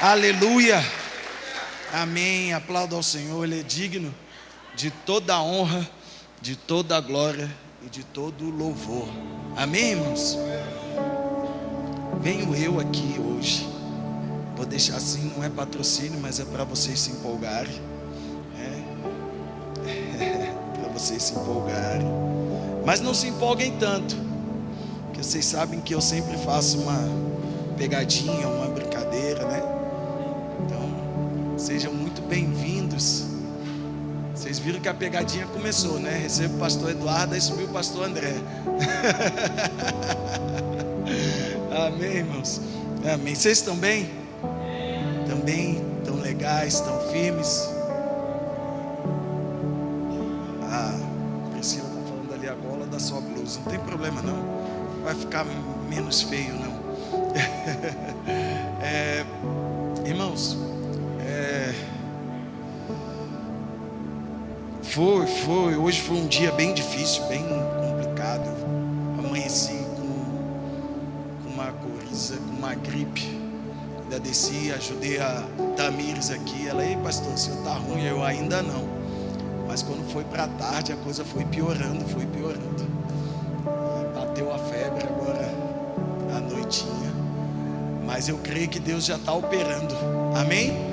Aleluia. Amém. Aplauda ao Senhor. Ele é digno de toda a honra, de toda a glória e de todo o louvor. Amém, irmãos? Venho eu aqui hoje. Vou deixar assim, não é patrocínio, mas é para vocês se empolgarem. Para vocês se empolgarem. Mas não se empolguem tanto, porque vocês sabem que eu sempre faço uma pegadinha, uma brincadeira, né? Então, sejam muito bem-vindos. Vocês viram que a pegadinha começou, né? Recebo o pastor Eduardo, aí subiu o pastor André. Amém, irmãos? Amém. Vocês estão bem? Também estão legais, estão firmes? Priscila está falando ali a gola da sua blusa. Não tem problema não, vai ficar menos feio não. Irmãos, hoje foi um dia bem difícil, bem complicado. Amanheci com uma coriza, com uma gripe. Ainda desci, ajudei a Tamires aqui. Ela, ei pastor, o senhor está ruim? Eu ainda não. Mas quando foi para a tarde, a coisa foi piorando. E bateu a febre agora à noitinha. Mas eu creio que Deus já está operando. Amém?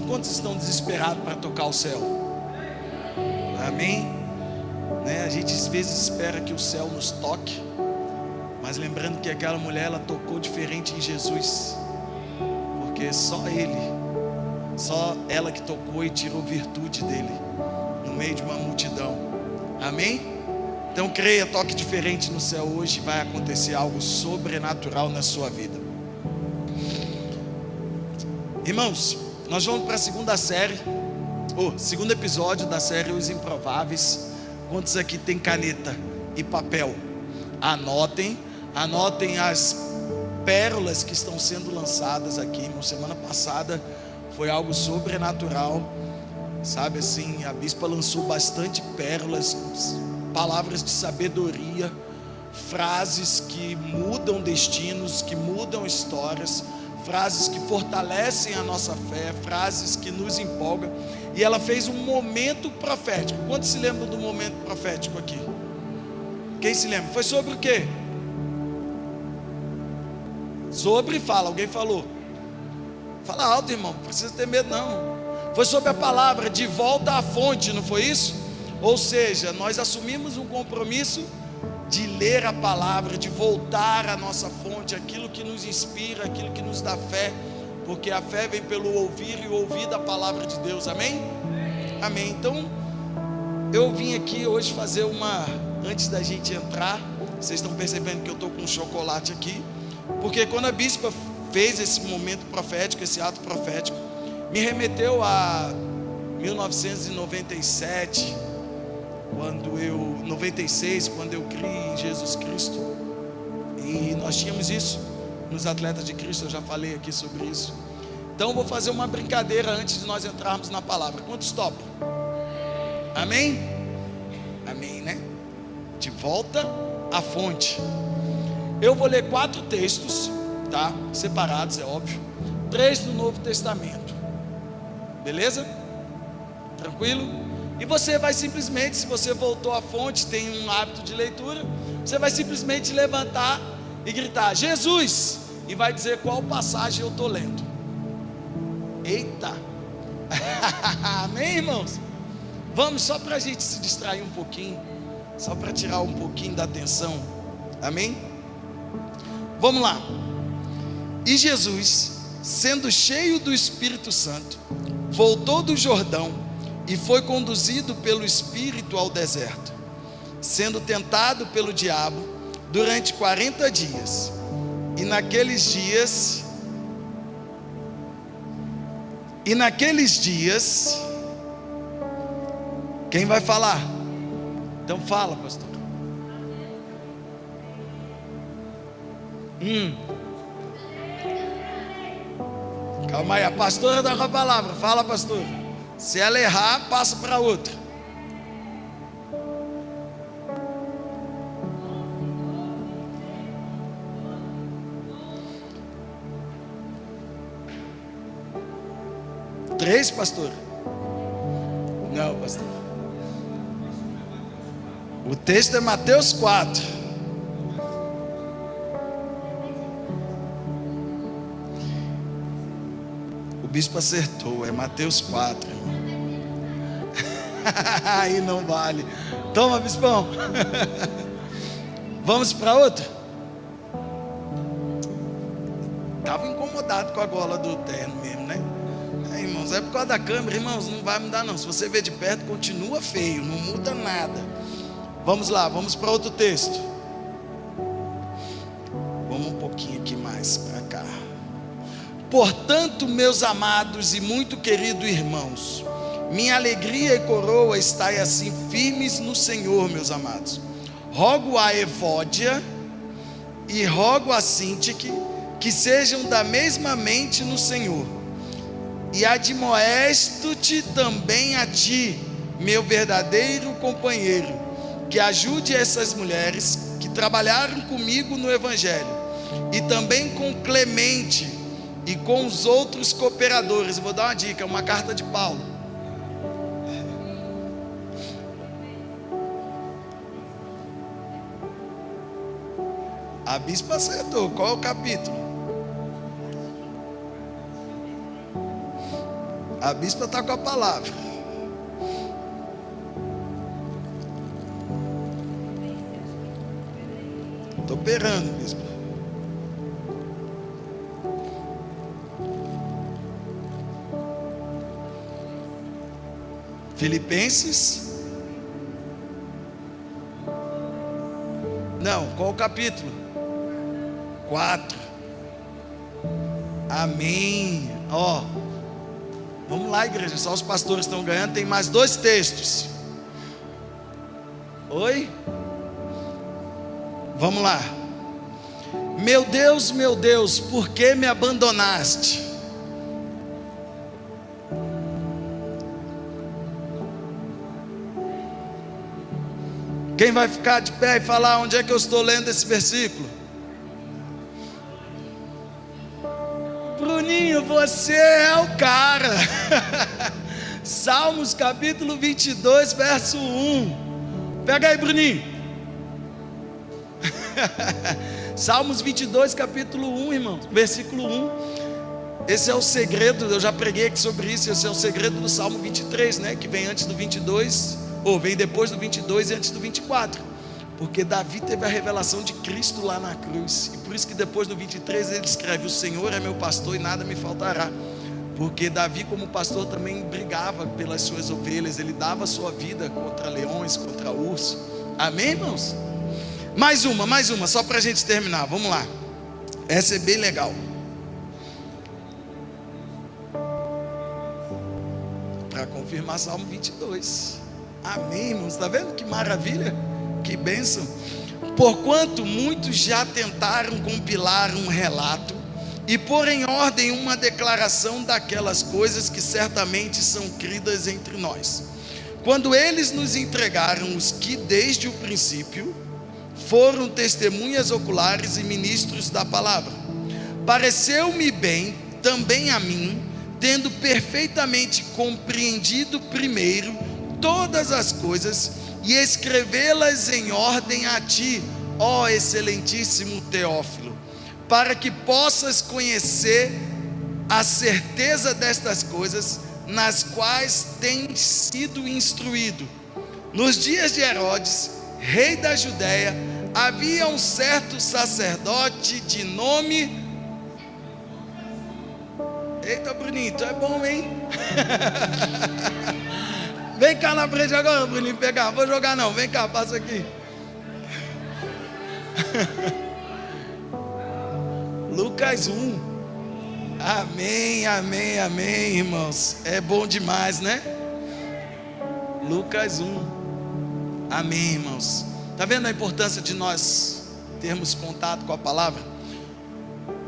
Quantos estão desesperados para tocar o céu? Amém? Né? A gente às vezes espera que o céu nos toque. Mas lembrando que aquela mulher, ela tocou diferente em Jesus. Porque só ela que tocou e tirou virtude dele no meio de uma multidão. Amém? Então creia, toque diferente no céu hoje. Vai acontecer algo sobrenatural na sua vida. Irmãos, nós vamos para a segunda série, segundo episódio da série Os Improváveis. Quantos aqui tem caneta e papel? Anotem as pérolas que estão sendo lançadas aqui, irmão. Semana passada foi algo sobrenatural, sabe assim, a bispa lançou bastante pérolas, palavras de sabedoria, frases que mudam destinos, que mudam histórias, frases que fortalecem a nossa fé, frases que nos empolgam. E ela fez um momento profético. Quantos se lembram do momento profético aqui? Quem se lembra? Foi sobre o quê? Alguém falou. Fala alto, irmão, não precisa ter medo não. Foi sobre a palavra de volta à fonte, não foi isso? Ou seja, nós assumimos um compromisso de ler a palavra, de voltar à nossa fonte, aquilo que nos inspira, aquilo que nos dá fé, porque a fé vem pelo ouvir e o ouvir da palavra de Deus. Amém? Amém. Então eu vim aqui hoje fazer antes da gente entrar, vocês estão percebendo que eu estou com um chocolate aqui, porque quando a bispa fez esse momento profético, esse ato profético, me remeteu a 1997, 96, quando eu criei em Jesus Cristo. E nós tínhamos isso nos Atletas de Cristo, eu já falei aqui sobre isso. Então eu vou fazer uma brincadeira antes de nós entrarmos na palavra. Quantos topam? Amém? Amém, né? De volta à fonte. Eu vou ler 4 textos, tá? Separados, é óbvio. 3 do Novo Testamento. Beleza? Tranquilo? E você vai simplesmente, se você voltou à fonte, tem um hábito de leitura, você vai simplesmente levantar e gritar Jesus, e vai dizer qual passagem eu estou lendo. Eita! Amém, irmãos? Vamos, só para a gente se distrair um pouquinho, só para tirar um pouquinho da atenção. Amém? Vamos lá. E Jesus, sendo cheio do Espírito Santo, voltou do Jordão e foi conduzido pelo Espírito ao deserto, sendo tentado pelo diabo durante 40 dias. E naqueles dias, quem vai falar? Então fala, pastor. Calma aí, a pastora dá com a palavra. Fala, pastor. Se ela errar, passa para outra. 3, pastor? Não, pastor. O texto é Mateus 4. O bispo acertou, é Mateus 4. Aí não vale. Toma, bispão. Vamos para outro? Estava incomodado com a gola do terno mesmo, né? Irmãos, é por causa da câmera, irmãos, não vai mudar não. Se você ver de perto, continua feio, não muda nada. Vamos lá, vamos para outro texto. Vamos um pouquinho aqui mais para cá. Portanto, meus amados e muito queridos irmãos, minha alegria e coroa estai assim firmes no Senhor, meus amados. Rogo a Evódia e rogo a Sintique que sejam da mesma mente no Senhor. E admoesto-te também a ti, meu verdadeiro companheiro, que ajude essas mulheres que trabalharam comigo no Evangelho, e também com Clemente e com os outros cooperadores. Vou dar uma dica, uma carta de Paulo. A bispa acertou. Qual é o capítulo? A bispa está com a palavra. Estou operando, bispa. Filipenses. Não, qual o capítulo? 4. Amém. Ó. Vamos lá, igreja, só os pastores estão ganhando. Tem mais 2 textos. Oi? Vamos lá. Meu Deus, por que me abandonaste? Quem vai ficar de pé e falar onde é que eu estou lendo esse versículo? Bruninho, você é o cara. Salmos capítulo 22, verso 1. Pega aí, Bruninho. Salmos 22, capítulo 1, irmão, versículo 1. Esse é o segredo, eu já preguei aqui sobre isso. Esse é o segredo do Salmo 23, né? Que vem antes do 22, ou vem depois do 22 e antes do 24. Porque Davi teve a revelação de Cristo lá na cruz. E por isso que depois do 23 ele escreve: o Senhor é meu pastor e nada me faltará. Porque Davi, como pastor, também brigava pelas suas ovelhas. Ele dava a sua vida contra leões, contra urso. Amém, irmãos? Mais uma, só para a gente terminar. Vamos lá. Essa é bem legal. Para confirmar Salmo 22. Amém, irmãos? Está vendo que maravilha? Que bênção. Porquanto muitos já tentaram compilar um relato e pôr em ordem uma declaração daquelas coisas que certamente são cridas entre nós, quando eles nos entregaram os que desde o princípio foram testemunhas oculares e ministros da palavra. Pareceu-me bem também a mim, tendo perfeitamente compreendido primeiro todas as coisas, e escrevê-las em ordem a ti, ó excelentíssimo Teófilo, para que possas conhecer a certeza destas coisas, nas quais tens sido instruído. Nos dias de Herodes, rei da Judéia, havia um certo sacerdote de nome... Eita, Bruninho, tu é bom, hein? Vem cá na frente agora, Bruninho, pegar. Vou jogar não, vem cá, passa aqui. Lucas 1. Amém, amém, amém, irmãos. É bom demais, né? Lucas 1. Amém, irmãos. Está vendo a importância de nós termos contato com a palavra?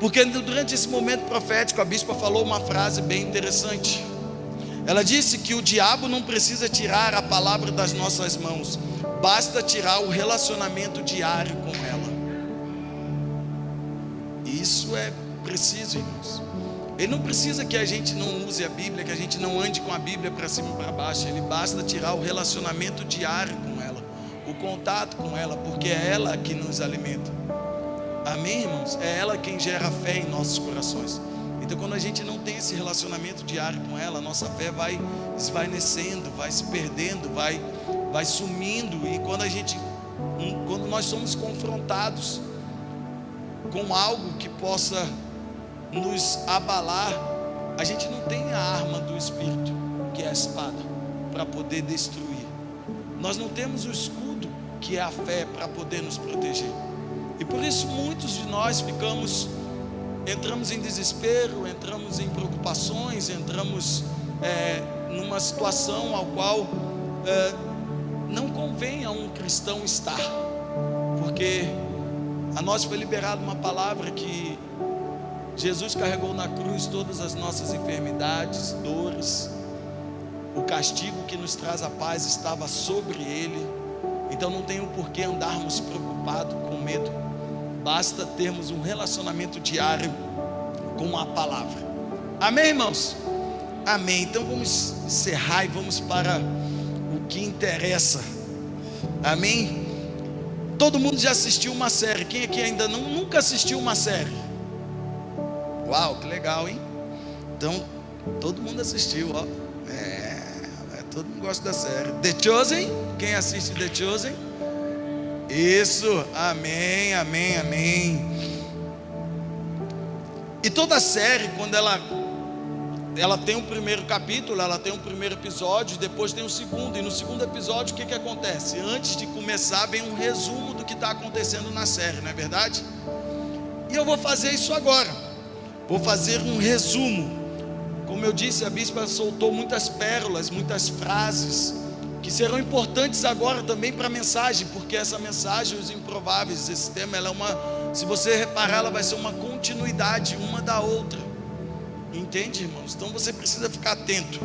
Porque durante esse momento profético, a bispa falou uma frase bem interessante. Ela disse que o diabo não precisa tirar a palavra das nossas mãos, basta tirar o relacionamento diário com ela. Isso é preciso, irmãos. Ele não precisa que a gente não use a Bíblia, que a gente não ande com a Bíblia para cima e para baixo. Ele basta tirar o relacionamento diário com ela, o contato com ela, porque é ela que nos alimenta. Amém, irmãos? É ela quem gera fé em nossos corações. Então, quando a gente não tem esse relacionamento diário com ela, a nossa fé vai esvaecendo, vai se perdendo, vai sumindo. E quando nós somos confrontados com algo que possa nos abalar, a gente não tem a arma do Espírito, que é a espada, para poder destruir. Nós não temos o escudo, que é a fé, para poder nos proteger. E por isso muitos de nós entramos em desespero, entramos em preocupações, entramos numa situação ao qual não convém a um cristão estar, porque a nós foi liberada uma palavra que Jesus carregou na cruz todas as nossas enfermidades, dores, o castigo que nos traz a paz estava sobre ele. Então não tem o porquê andarmos preocupados, com medo. Basta termos um relacionamento diário com a palavra. Amém, irmãos? Amém. Então vamos encerrar e vamos para o que interessa. Amém? Todo mundo já assistiu uma série. Quem aqui ainda nunca assistiu uma série? Uau, que legal, hein? Então, todo mundo assistiu, ó. Todo mundo gosta da série. The Chosen, quem assiste The Chosen? Isso, amém, amém, amém. E toda série, quando ela tem um primeiro capítulo, ela tem um primeiro episódio, depois tem um segundo. E no segundo episódio, o que acontece? Antes de começar, vem um resumo do que está acontecendo na série, não é verdade? E eu vou fazer isso agora. Vou fazer um resumo. Como eu disse, a bispa soltou muitas pérolas, muitas frases que serão importantes agora também para a mensagem, porque essa mensagem, os improváveis, esse tema, ela é se você reparar, ela vai ser uma continuidade uma da outra. Entende, irmãos? Então você precisa ficar atento.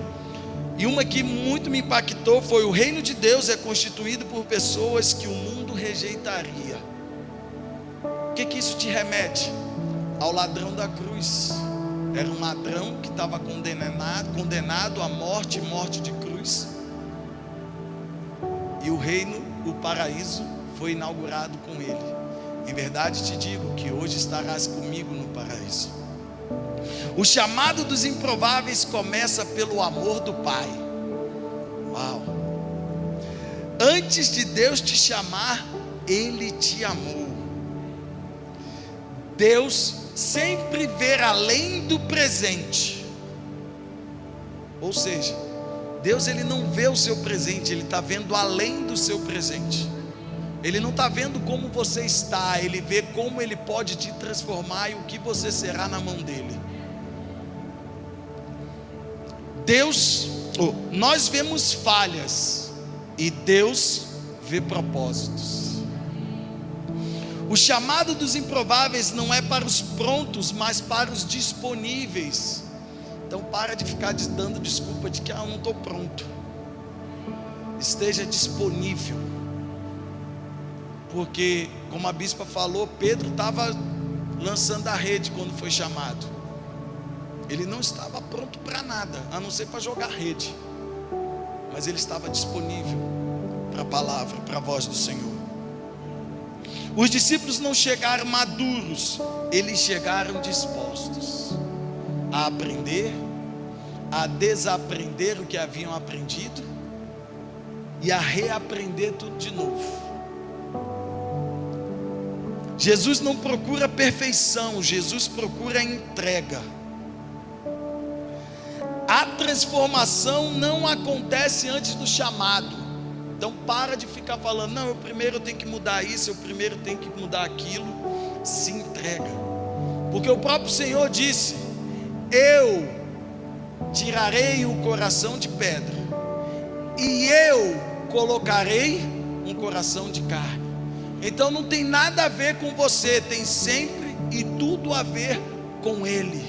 E uma que muito me impactou foi: o reino de Deus é constituído por pessoas que o mundo rejeitaria. O que isso te remete? Ao ladrão da cruz. Era um ladrão que estava condenado à morte de cruz. E o reino, o paraíso, foi inaugurado com ele. Em verdade te digo que hoje estarás comigo no paraíso. O chamado dos improváveis começa pelo amor do Pai. Uau! Antes de Deus te chamar, Ele te amou. Deus sempre vê além do presente. Ou seja, Deus ele não vê o seu presente, Ele está vendo além do seu presente. Ele não está vendo como você está, Ele vê como Ele pode te transformar e o que você será na mão dEle. Nós vemos falhas e Deus vê propósitos. O chamado dos improváveis não é para os prontos, mas para os disponíveis. Então para de ficar dando desculpa de que eu não estou pronto. Esteja disponível. Porque, como a bispa falou, Pedro estava lançando a rede quando foi chamado. Ele não estava pronto para nada, a não ser para jogar rede. Mas ele estava disponível para a palavra, para a voz do Senhor. Os discípulos não chegaram maduros, eles chegaram dispostos a aprender, a desaprender o que haviam aprendido e a reaprender tudo de novo. Jesus não procura perfeição, Jesus procura entrega. A transformação não acontece antes do chamado. Então para de ficar falando: não, eu primeiro tenho que mudar isso, eu primeiro tenho que mudar aquilo. Se entrega, porque o próprio Senhor disse: eu tirarei o coração de pedra e eu colocarei um coração de carne. Então não tem nada a ver com você, tem sempre e tudo a ver com Ele.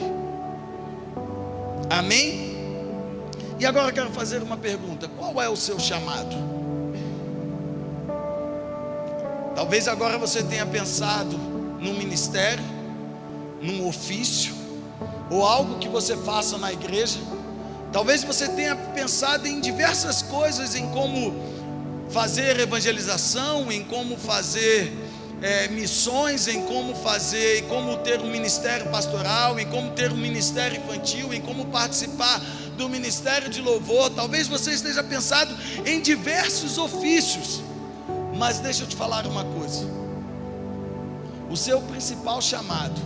Amém? E agora eu quero fazer uma pergunta: qual é o seu chamado? Talvez agora você tenha pensado num ministério, num ofício, ou algo que você faça na igreja. Talvez você tenha pensado em diversas coisas, em como fazer evangelização, em como fazer missões, em como ter um ministério pastoral, em como ter um ministério infantil, em como participar do ministério de louvor. Talvez você esteja pensando em diversos ofícios, mas deixa eu te falar uma coisa: o seu principal chamado,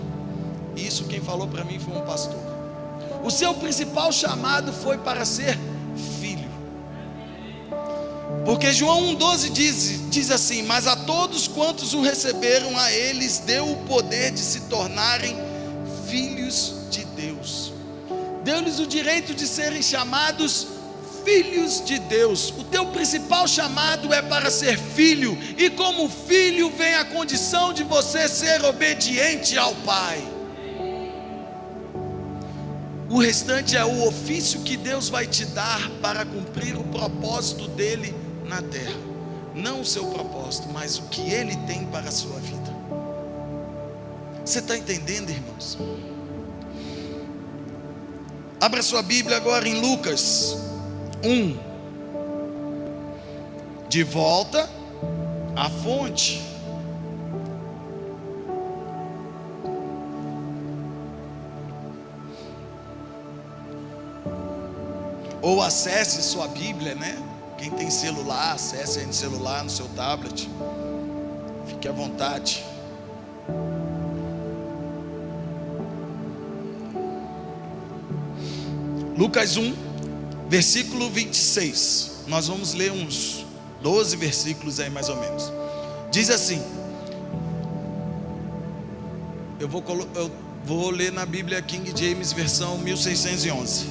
isso quem falou para mim foi um pastor, o seu principal chamado foi para ser filho. Porque João 1,12 diz assim: mas a todos quantos o receberam, a eles deu o poder de se tornarem filhos de Deus. Deu-lhes o direito de serem chamados filhos de Deus. O teu principal chamado é para ser filho, e como filho vem a condição de você ser obediente ao Pai. O restante é o ofício que Deus vai te dar para cumprir o propósito dele na terra. Não o seu propósito, mas o que ele tem para a sua vida. Você está entendendo, irmãos? Abra sua Bíblia agora em Lucas 1. De volta à fonte. Ou acesse sua Bíblia, né? Quem tem celular, acesse aí no celular, no seu tablet. Fique à vontade. Lucas 1, versículo 26. Nós vamos ler uns 12 versículos aí mais ou menos. Diz assim: eu vou ler na Bíblia King James, versão 1611.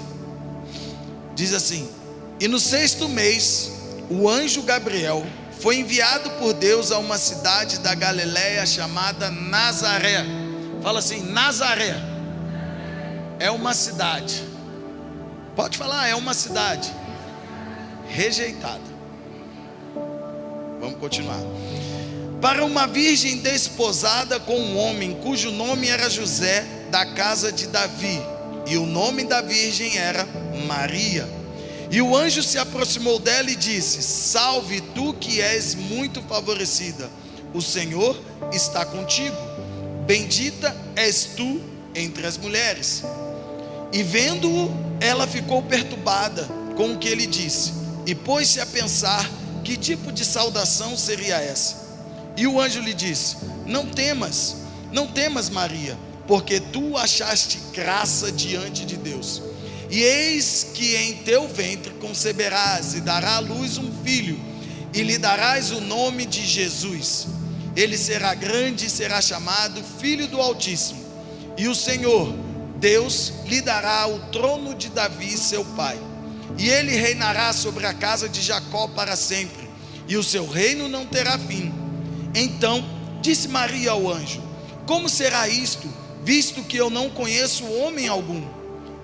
Diz assim: e no 6º mês, o anjo Gabriel foi enviado por Deus a uma cidade da Galiléia chamada Nazaré. Fala assim: Nazaré é uma cidade. Pode falar, é uma cidade rejeitada. Vamos continuar. Para uma virgem desposada com um homem cujo nome era José, da casa de Davi, e o nome da virgem era Maria. E o anjo se aproximou dela e disse: salve tu que és muito favorecida, o Senhor está contigo, bendita és tu entre as mulheres. E vendo-o, ela ficou perturbada com o que ele disse, e pôs-se a pensar que tipo de saudação seria essa. E o anjo lhe disse: não temas, Maria, porque tu achaste graça diante de Deus. E eis que em teu ventre conceberás e dará à luz um filho, e lhe darás o nome de Jesus. Ele será grande e será chamado Filho do Altíssimo. E o Senhor Deus lhe dará o trono de Davi seu pai, e ele reinará sobre a casa de Jacó para sempre, e o seu reino não terá fim. Então disse Maria ao anjo: como será isto, visto que eu não conheço homem algum?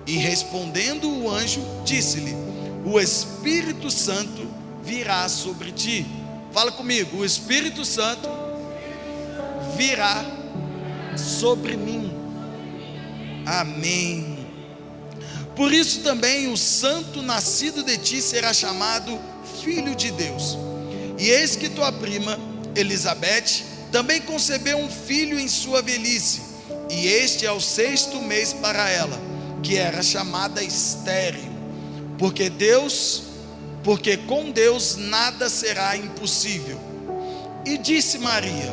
E respondendo o anjo, disse-lhe: o Espírito Santo virá sobre ti. Fala comigo: o Espírito Santo virá sobre mim. Amém. Por isso também o santo nascido de ti será chamado Filho de Deus. E eis que tua prima Elizabeth também concebeu um filho em sua velhice, e este é o 6º mês para ela, que era chamada estéril, porque com Deus nada será impossível. E disse Maria: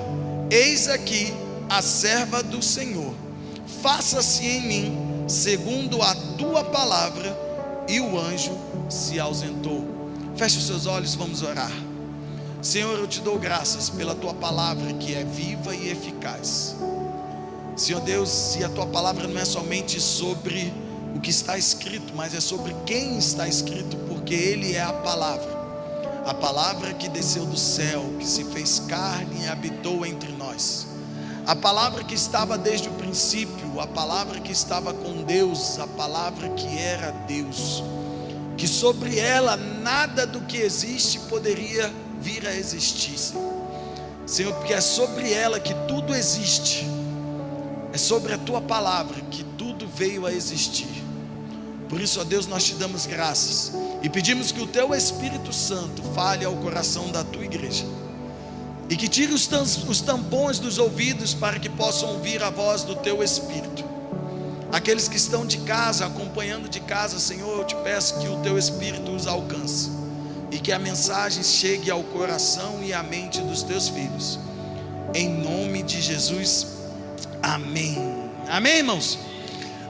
eis aqui a serva do Senhor, faça-se em mim segundo a tua palavra. E o anjo se ausentou. Feche os seus olhos, vamos orar. Senhor, eu te dou graças pela tua palavra, que é viva e eficaz. Senhor Deus, e a tua palavra não é somente sobre o que está escrito, mas é sobre quem está escrito, porque ele é a palavra que desceu do céu, que se fez carne e habitou entre nós, a palavra que estava desde o princípio, a palavra que estava com Deus, a palavra que era Deus, que sobre ela nada do que existe poderia vir a existir, Senhor, porque é sobre ela que tudo existe. É sobre a tua palavra que tudo veio a existir. Por isso, ó Deus, nós te damos graças e pedimos que o teu Espírito Santo fale ao coração da tua igreja e que tire os tampões dos ouvidos para que possam ouvir a voz do teu Espírito. Aqueles que estão de casa, acompanhando de casa, Senhor, eu te peço que o teu Espírito os alcance e que a mensagem chegue ao coração e à mente dos teus filhos, em nome de Jesus, amém. Amém, irmãos?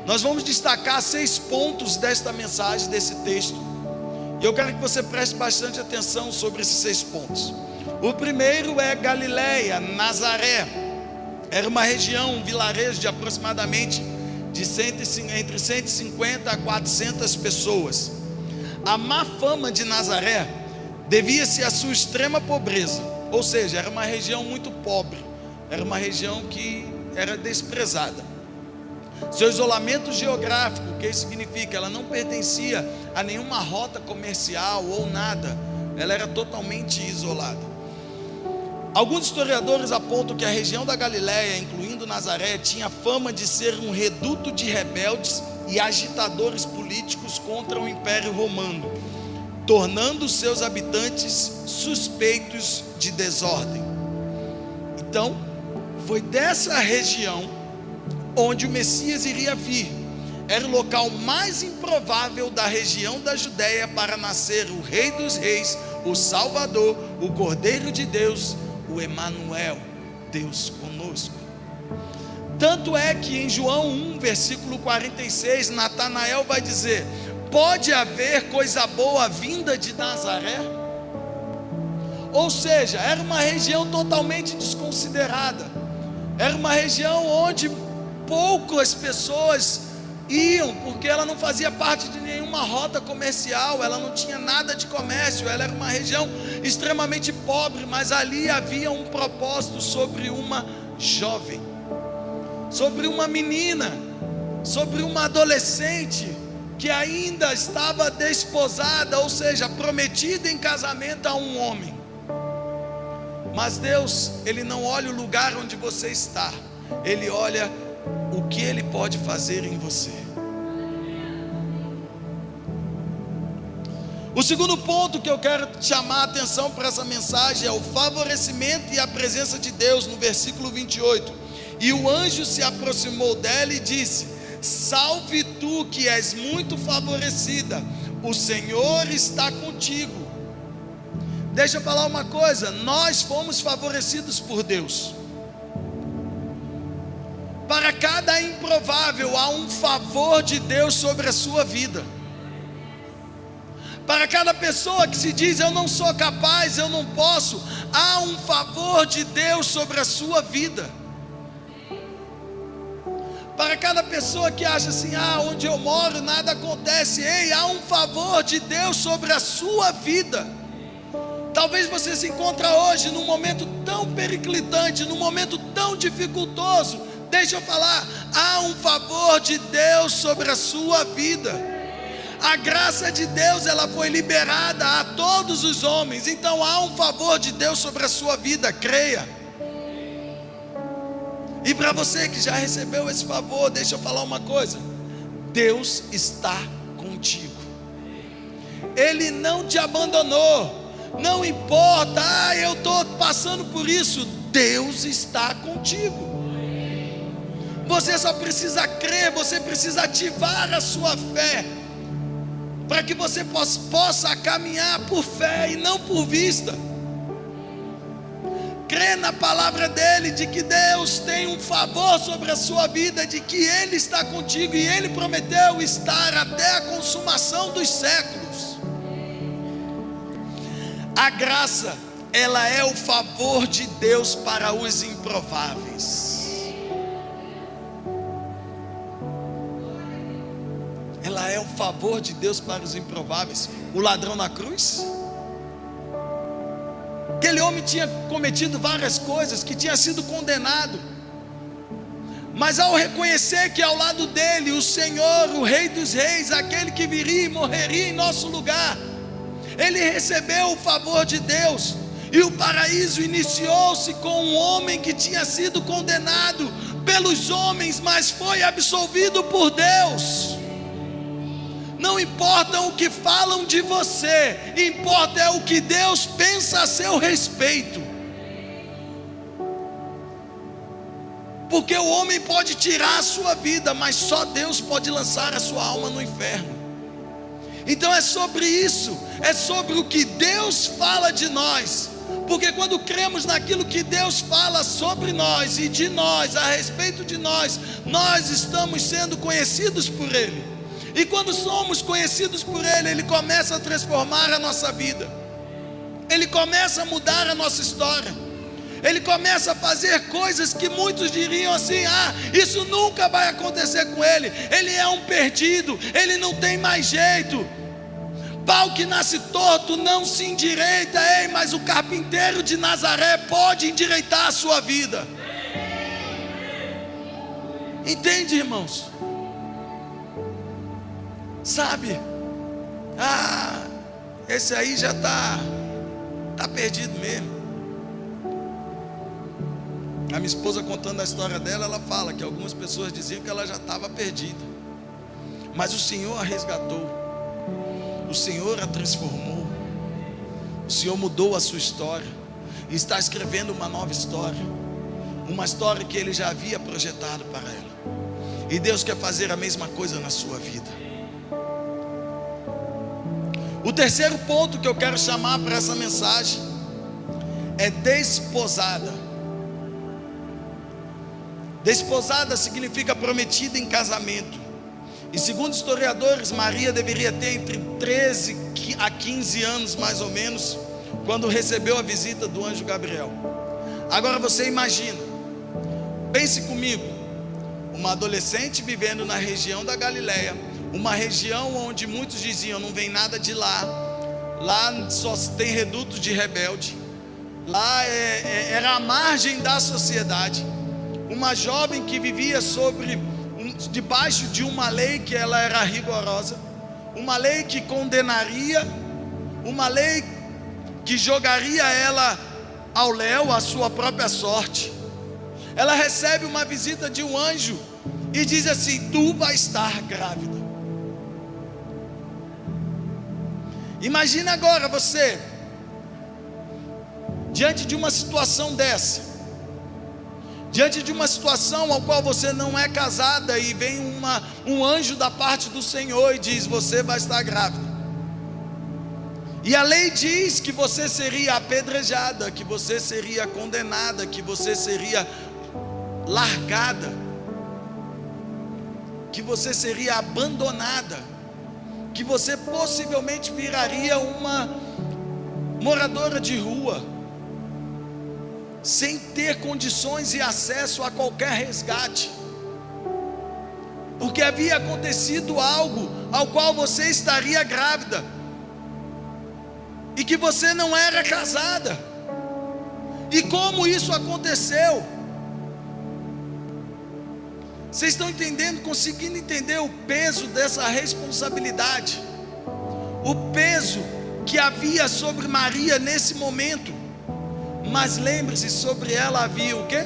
Nós vamos destacar 6 pontos desta mensagem, desse texto, e eu quero que você preste bastante atenção sobre esses 6 pontos. O primeiro é Galileia, Nazaré. Era uma região, um vilarejo de aproximadamente entre 150 a 400 pessoas. A má fama de Nazaré devia-se à sua extrema pobreza, ou seja, era uma região muito pobre, era uma região que era desprezada. Seu isolamento geográfico, o que isso significa? Ela não pertencia a nenhuma rota comercial ou nada, ela era totalmente isolada. Alguns historiadores apontam que a região da Galileia, incluindo Nazaré, tinha fama de ser um reduto de rebeldes e agitadores políticos contra o Império Romano, tornando seus habitantes suspeitos de desordem. Então, foi dessa região onde o Messias iria vir. Era o local mais improvável da região da Judéia para nascer o Rei dos Reis, o Salvador, o Cordeiro de Deus, o Emanuel, Deus conosco. Tanto é que em João 1, versículo 46, Natanael vai dizer: pode haver coisa boa vinda de Nazaré? Ou seja, era uma região totalmente desconsiderada, era uma região onde poucas pessoas iam, porque ela não fazia parte de nenhuma rota comercial, ela não tinha nada de comércio, ela era uma região extremamente pobre, mas ali havia um propósito sobre uma jovem, sobre uma menina, sobre uma adolescente que ainda estava desposada, ou seja, prometida em casamento a um homem. Mas Deus, Ele não olha o lugar onde você está, Ele olha o que Ele pode fazer em você. O segundo ponto que eu quero chamar a atenção para essa mensagem é o favorecimento e a presença de Deus, no versículo 28. E o anjo se aproximou dela e disse: salve tu que és muito favorecida, o Senhor está contigo. Deixa eu falar uma coisa, nós fomos favorecidos por Deus. Para cada improvável há um favor de Deus sobre a sua vida. Para cada pessoa que se diz eu não sou capaz, eu não posso, há um favor de Deus sobre a sua vida. Para cada pessoa que acha assim, onde eu moro nada acontece, ei, há um favor de Deus sobre a sua vida. Talvez você se encontre hoje num momento tão periclitante, num momento tão dificultoso. Deixa eu falar, há um favor de Deus sobre a sua vida. A graça de Deus, ela foi liberada a todos os homens. Então há um favor de Deus sobre a sua vida, creia. E para você que já recebeu esse favor, deixa eu falar uma coisa: Deus está contigo. Ele não te abandonou. Não importa, eu estou passando por isso, Deus está contigo. Você só precisa crer, você precisa ativar a sua fé, para que você possa caminhar por fé e não por vista. Crê na palavra dele, de que Deus tem um favor sobre a sua vida, de que Ele está contigo, e Ele prometeu estar até a consumação dos séculos. A graça, ela é o favor de Deus para os improváveis. Ela é o favor de Deus para os improváveis. O ladrão na cruz, aquele homem tinha cometido várias coisas, que tinha sido condenado, mas ao reconhecer que ao lado dele o Senhor, o Rei dos Reis, aquele que viria e morreria em nosso lugar, ele recebeu o favor de Deus. E o paraíso iniciou-se com um homem que tinha sido condenado pelos homens, mas foi absolvido por Deus. Não importa o que falam de você, importa é o que Deus pensa a seu respeito. Porque o homem pode tirar a sua vida, mas só Deus pode lançar a sua alma no inferno. Então é sobre isso, é sobre o que Deus fala de nós. Porque quando cremos naquilo que Deus fala sobre nós e de nós, a respeito de nós, nós estamos sendo conhecidos por Ele. E quando somos conhecidos por Ele, Ele começa a transformar a nossa vida. Ele começa a mudar a nossa história. Ele começa a fazer coisas que muitos diriam assim: isso nunca vai acontecer com ele. Ele é um perdido, ele não tem mais jeito. Pau que nasce torto não se endireita, mas o carpinteiro de Nazaré pode endireitar a sua vida. Entende, irmãos? Sabe? Esse aí já está perdido mesmo. A minha esposa, contando a história dela, ela fala que algumas pessoas diziam que ela já estava perdida, mas o Senhor a resgatou, o Senhor a transformou, o Senhor mudou a sua história, e está escrevendo uma nova história, uma história que Ele já havia projetado para ela, e Deus quer fazer a mesma coisa na sua vida. O terceiro ponto que eu quero chamar para essa mensagem é desposada. Desposada significa prometida em casamento. E segundo historiadores, Maria deveria ter entre 13 a 15 anos mais ou menos, quando recebeu a visita do anjo Gabriel. Agora você imagina, pense comigo, uma adolescente vivendo na região da Galileia, uma região onde muitos diziam: não vem nada de lá, lá só tem redutos de rebelde, lá era a margem da sociedade. Uma jovem que vivia debaixo de uma lei que ela era rigorosa, uma lei que condenaria, uma lei que jogaria ela ao léu, à sua própria sorte. Ela recebe uma visita de um anjo e diz assim: tu vai estar grávida. Imagina agora você diante de uma situação dessa, diante de uma situação ao qual você não é casada, e vem um anjo da parte do Senhor e diz: você vai estar grávida. E a lei diz que você seria apedrejada, que você seria condenada, que você seria largada, que você seria abandonada, que você possivelmente viraria uma moradora de rua, sem ter condições e acesso a qualquer resgate, porque havia acontecido algo ao qual você estaria grávida, e que você não era casada. E como isso aconteceu? Vocês estão entendendo, conseguindo entender o peso dessa responsabilidade, o peso que havia sobre Maria nesse momento? Mas lembre-se, sobre ela havia o quê?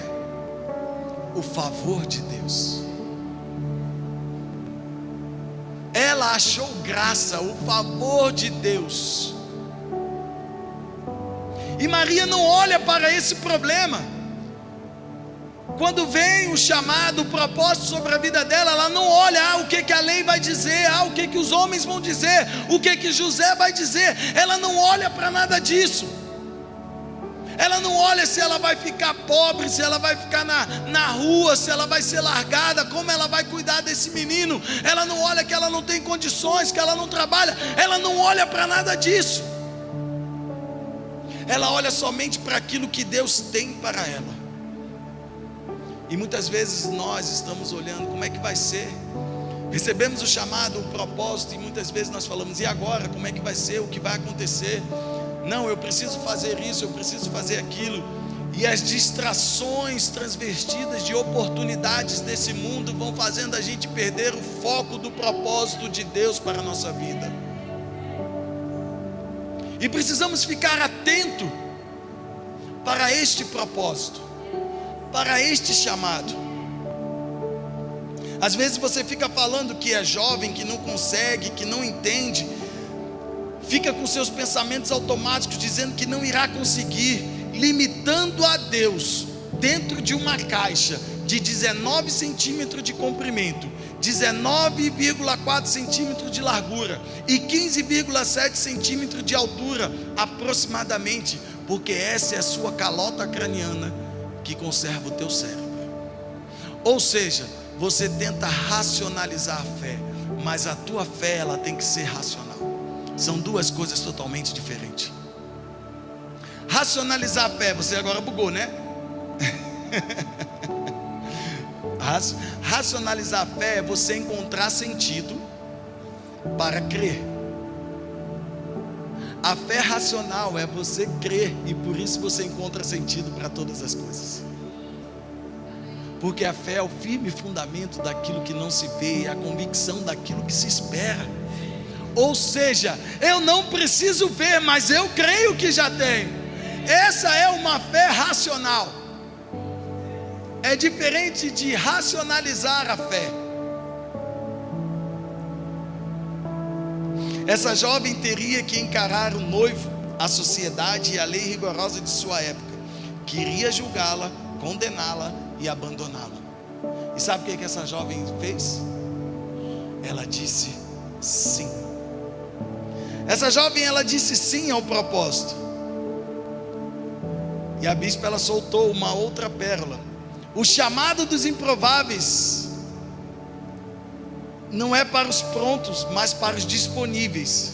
O favor de Deus. Ela achou graça, o favor de Deus. E Maria não olha para esse problema. Quando vem o chamado, o propósito sobre a vida dela, ela não olha o que a lei vai dizer, o que os homens vão dizer, o que José vai dizer. Ela não olha para nada disso. Ela não olha se ela vai ficar pobre, se ela vai ficar na rua, se ela vai ser largada, como ela vai cuidar desse menino. Ela não olha que ela não tem condições, que ela não trabalha. Ela não olha para nada disso. Ela olha somente para aquilo que Deus tem para ela. E muitas vezes nós estamos olhando como é que vai ser. Recebemos o chamado, o propósito, e muitas vezes nós falamos: e agora? Como é que vai ser? O que vai acontecer? Não, eu preciso fazer isso, eu preciso fazer aquilo. E as distrações transvestidas de oportunidades desse mundo vão fazendo a gente perder o foco do propósito de Deus para a nossa vida. E precisamos ficar atento para este propósito, para este chamado. Às vezes você fica falando que é jovem, que não consegue, que não entende, fica com seus pensamentos automáticos dizendo que não irá conseguir, limitando a Deus dentro de uma caixa de 19 centímetros de comprimento, 19,4 centímetros de largura e 15,7 centímetros de altura aproximadamente, porque essa é a sua calota craniana que conserva o teu cérebro. Ou seja, você tenta racionalizar a fé, mas a tua fé, ela tem que ser racional. São duas coisas totalmente diferentes. Racionalizar a fé, você agora bugou, né? Racionalizar a fé é você encontrar sentido para crer. A fé racional é você crer, e por isso você encontra sentido para todas as coisas. Porque a fé é o firme fundamento daquilo que não se vê, e a convicção daquilo que se espera. Ou seja, eu não preciso ver, mas eu creio que já tenho. Essa é uma fé racional. É diferente de racionalizar a fé. Essa jovem teria que encarar o noivo, a sociedade e a lei rigorosa de sua época, que iria julgá-la, condená-la e abandoná-la. E sabe o que essa jovem fez? Ela disse sim. Essa jovem, ela disse sim ao propósito. E a bispa, ela soltou uma outra pérola. O chamado dos improváveis não é para os prontos, mas para os disponíveis.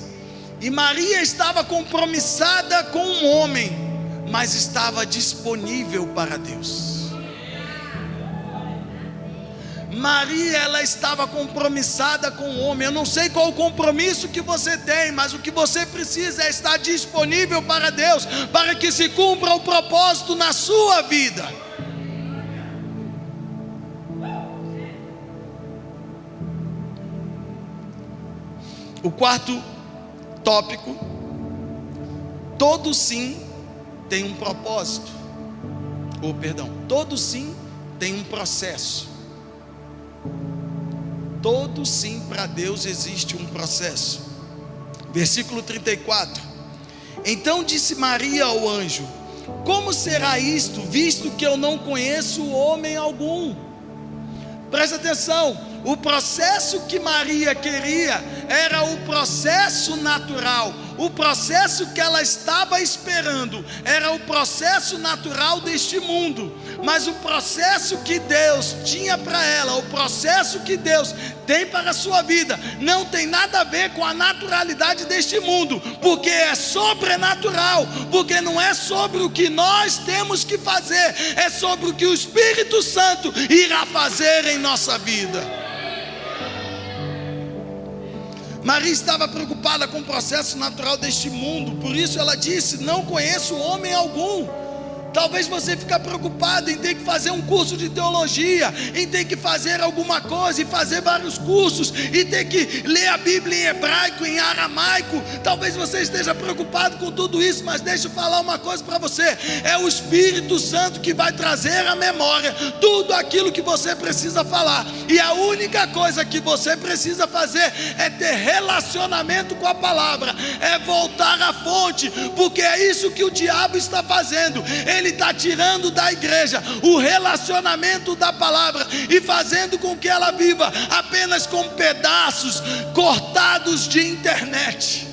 E Maria estava compromissada com um homem, mas estava disponível para Deus. Maria, ela estava compromissada com o homem. Eu não sei qual o compromisso que você tem, mas o que você precisa é estar disponível para Deus, para que se cumpra o propósito na sua vida. O quarto tópico: todo sim tem um propósito. Todo sim tem um processo. Todo sim para Deus existe um processo. Versículo 34. Então disse Maria ao anjo: como será isto, visto que eu não conheço homem algum? Presta atenção. O processo que Maria queria era o processo natural. O processo que ela estava esperando era o processo natural deste mundo. Mas o processo que Deus tinha para ela, o processo que Deus tem para a sua vida, não tem nada a ver com a naturalidade deste mundo, porque é sobrenatural, porque não é sobre o que nós temos que fazer, é sobre o que o Espírito Santo irá fazer em nossa vida. Maria estava preocupada com o processo natural deste mundo, por isso ela disse: não conheço homem algum. Talvez você fique preocupado em ter que fazer um curso de teologia, em ter que fazer alguma coisa, e fazer vários cursos, e ter que ler a Bíblia em hebraico, em aramaico. Talvez você esteja preocupado com tudo isso, mas deixa eu falar uma coisa para você: é o Espírito Santo que vai trazer à memória tudo aquilo que você precisa falar, e a única coisa que você precisa fazer é ter relacionamento com a palavra, é voltar à fonte, porque é isso que o diabo está fazendo. Ele está tirando da igreja o relacionamento da palavra e fazendo com que ela viva apenas com pedaços cortados de internet.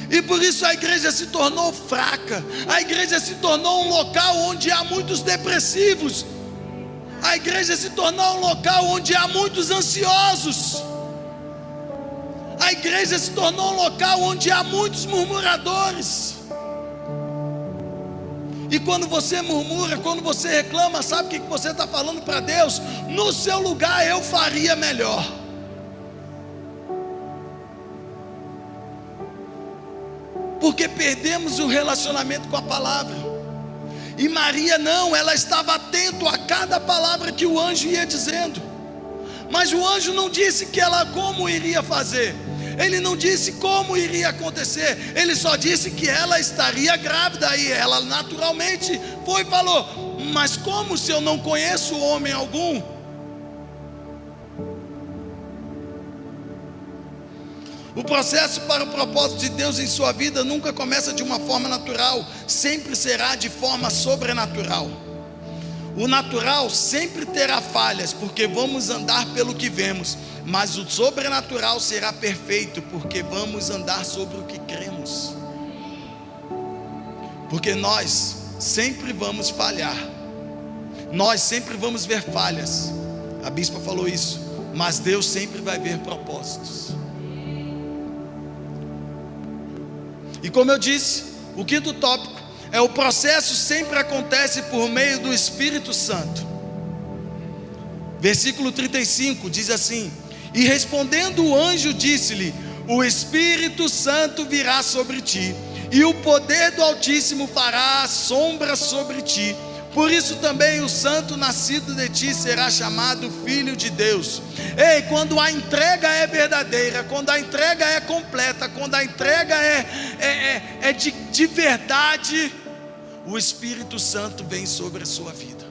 E por isso a igreja se tornou fraca. A igreja se tornou um local onde há muitos depressivos. A igreja se tornou um local onde há muitos ansiosos. A igreja se tornou um local onde há muitos murmuradores. E quando você murmura, quando você reclama, sabe o que você está falando para Deus? No seu lugar eu faria melhor. Porque perdemos o relacionamento com a palavra. E Maria não, ela estava atenta a cada palavra que o anjo ia dizendo. Mas o anjo não disse que ela como iria fazer. Ele não disse como iria acontecer, ele só disse que ela estaria grávida, e ela naturalmente foi e falou: mas como, se eu não conheço homem algum? O processo para o propósito de Deus em sua vida nunca começa de uma forma natural, sempre será de forma sobrenatural. O natural sempre terá falhas, porque vamos andar pelo que vemos, mas o sobrenatural será perfeito, porque vamos andar sobre o que cremos. Porque nós sempre vamos falhar, nós sempre vamos ver falhas, a bispa falou isso, mas Deus sempre vai ver propósitos. E como eu disse, o quinto tópico é: o processo sempre acontece por meio do Espírito Santo. Versículo 35 diz assim: e respondendo o anjo disse-lhe: o Espírito Santo virá sobre ti, e o poder do Altíssimo fará sombra sobre ti. Por isso também o santo nascido de ti será chamado Filho de Deus. Ei, quando a entrega é verdadeira, quando a entrega é completa, quando a entrega é de verdade, o Espírito Santo vem sobre a sua vida.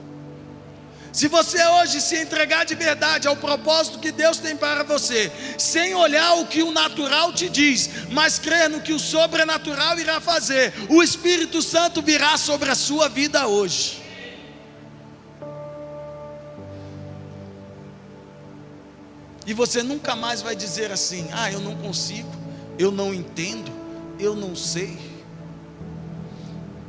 Se você hoje se entregar de verdade ao propósito que Deus tem para você, sem olhar o que o natural te diz, mas crer no que o sobrenatural irá fazer, o Espírito Santo virá sobre a sua vida hoje. E você nunca mais vai dizer assim: ah, eu não consigo, eu não entendo, eu não sei.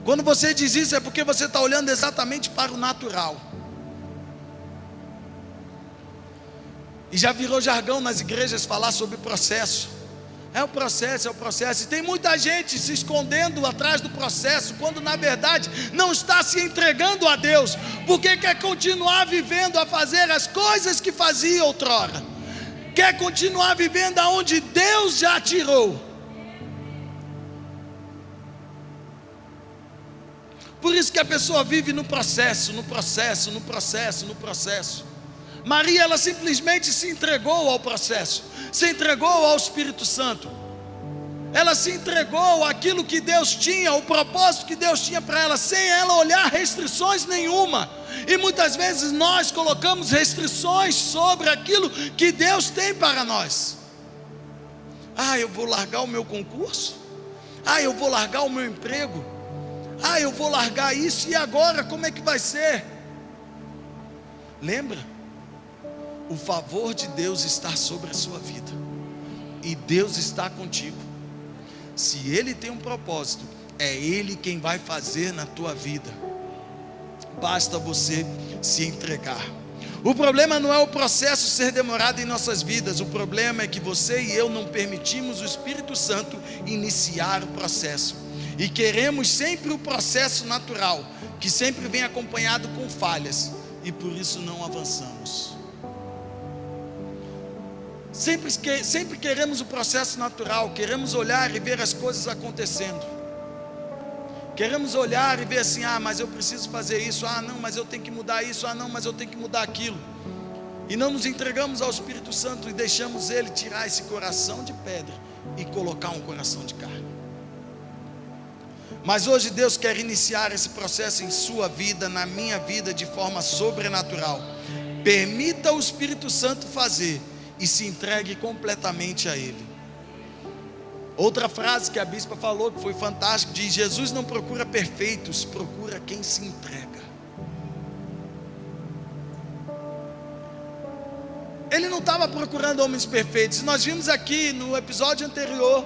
Quando você diz isso, é porque você está olhando exatamente para o natural. E já virou jargão nas igrejas falar sobre processo. É o processo, é o processo. E tem muita gente se escondendo atrás do processo, quando na verdade não está se entregando a Deus, porque quer continuar vivendo a fazer as coisas que fazia outrora, quer continuar vivendo aonde Deus já tirou. Por isso que a pessoa vive no processo, no processo, no processo, no processo. Maria, ela simplesmente se entregou ao processo, se entregou ao Espírito Santo, ela se entregou àquilo que Deus tinha, o propósito que Deus tinha para ela, sem ela olhar restrições nenhuma. E muitas vezes nós colocamos restrições sobre aquilo que Deus tem para nós. Ah, eu vou largar o meu concurso? Ah, eu vou largar o meu emprego? Ah, eu vou largar isso, e agora como é que vai ser? Lembra? O favor de Deus está sobre a sua vida, e Deus está contigo. Se Ele tem um propósito, é Ele quem vai fazer na tua vida. Basta você se entregar. O problema não é o processo ser demorado em nossas vidas. O problema é que você e eu não permitimos o Espírito Santo iniciar o processo, e queremos sempre o processo natural, que sempre vem acompanhado com falhas, e por isso não avançamos. Sempre queremos o processo natural, queremos olhar e ver as coisas acontecendo. Queremos olhar e ver assim: ah, mas eu preciso fazer isso, ah não, mas eu tenho que mudar isso, ah não, mas eu tenho que mudar aquilo. E não nos entregamos ao Espírito Santo e deixamos Ele tirar esse coração de pedra e colocar um coração de carne. Mas hoje Deus quer iniciar esse processo em sua vida, na minha vida, de forma sobrenatural. Permita o Espírito Santo fazer e se entregue completamente a Ele. Outra frase que a bispa falou, que foi fantástica, diz: Jesus não procura perfeitos, procura quem se entrega. Ele não estava procurando homens perfeitos. Nós vimos aqui no episódio anterior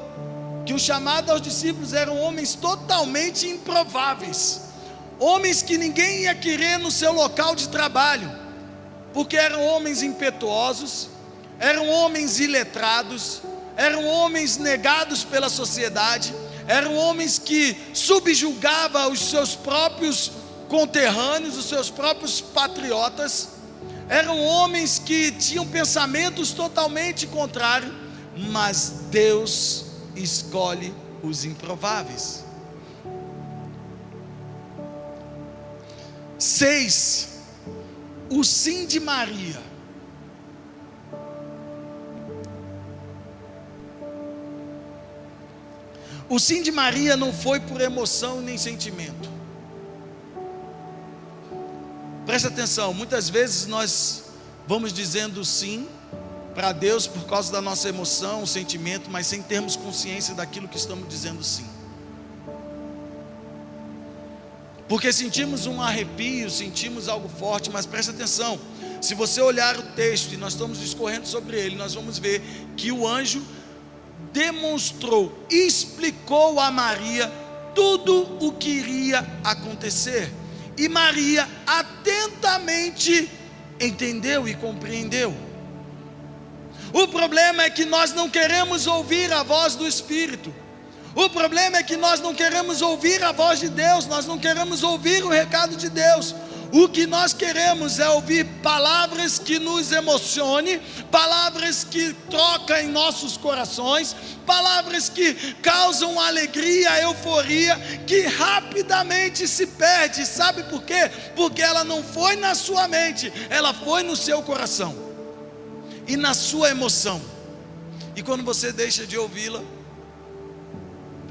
que o chamado aos discípulos eram homens totalmente improváveis, homens que ninguém ia querer no seu local de trabalho, porque eram homens impetuosos, eram homens iletrados, eram homens negados pela sociedade, eram homens que subjugavam os seus próprios conterrâneos, os seus próprios patriotas, eram homens que tinham pensamentos totalmente contrários, mas Deus escolhe os improváveis. 6. O sim de Maria. O sim de Maria não foi por emoção nem sentimento. Presta atenção, muitas vezes nós vamos dizendo sim para Deus por causa da nossa emoção, sentimento, mas sem termos consciência daquilo que estamos dizendo sim. Porque sentimos um arrepio, sentimos algo forte, mas presta atenção, se você olhar o texto, e nós estamos discorrendo sobre ele, nós vamos ver que o anjo demonstrou, explicou a Maria tudo o que iria acontecer, e Maria atentamente entendeu e compreendeu. O problema é que nós não queremos ouvir a voz do Espírito. O problema é que nós não queremos ouvir a voz de Deus, nós não queremos ouvir o recado de Deus. O que nós queremos é ouvir palavras que nos emocionem, palavras que tocam em nossos corações, palavras que causam alegria, euforia, que rapidamente se perde. Sabe por quê? Porque ela não foi na sua mente, ela foi no seu coração e na sua emoção. E quando você deixa de ouvi-la,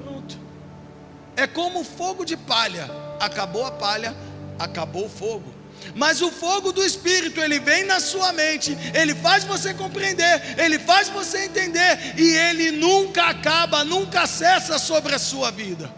pronto. É como fogo de palha, acabou a palha, acabou o fogo. Mas o fogo do Espírito, ele vem na sua mente, ele faz você compreender, ele faz você entender, e ele nunca acaba, nunca cessa sobre a sua vida.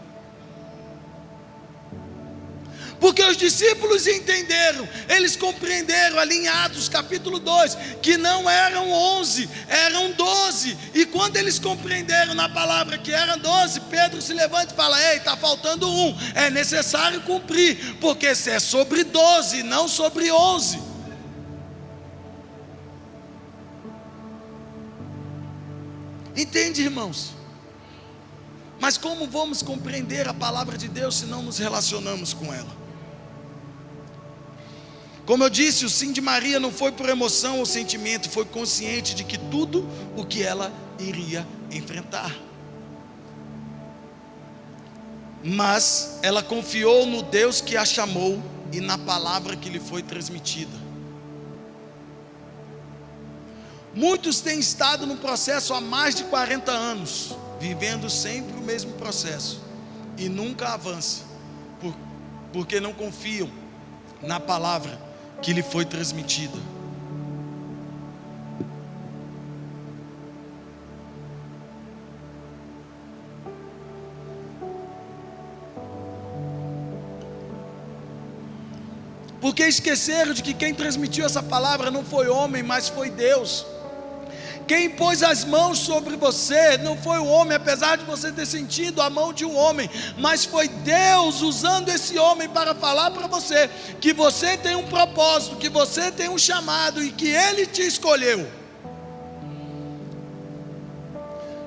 Porque os discípulos entenderam, eles compreenderam ali em Atos capítulo 2, que não eram 11, eram 12, e quando eles compreenderam na palavra que eram 12, Pedro se levanta e fala: ei, está faltando um, é necessário cumprir, porque é sobre 12, não sobre 11. Entende, irmãos? Mas como vamos compreender a palavra de Deus se não nos relacionamos com ela? Como eu disse, o sim de Maria não foi por emoção ou sentimento, foi consciente de que tudo o que ela iria enfrentar. Mas ela confiou no Deus que a chamou e na palavra que lhe foi transmitida. Muitos têm estado no processo há mais de 40 anos, vivendo sempre o mesmo processo, e nunca avançam, porque não confiam na palavra que lhe foi transmitida. Porque esqueceram de que quem transmitiu essa palavra não foi homem, mas foi Deus. Quem pôs as mãos sobre você não foi o homem, apesar de você ter sentido a mão de um homem, mas foi Deus usando esse homem para falar para você que você tem um propósito, que você tem um chamado e que Ele te escolheu.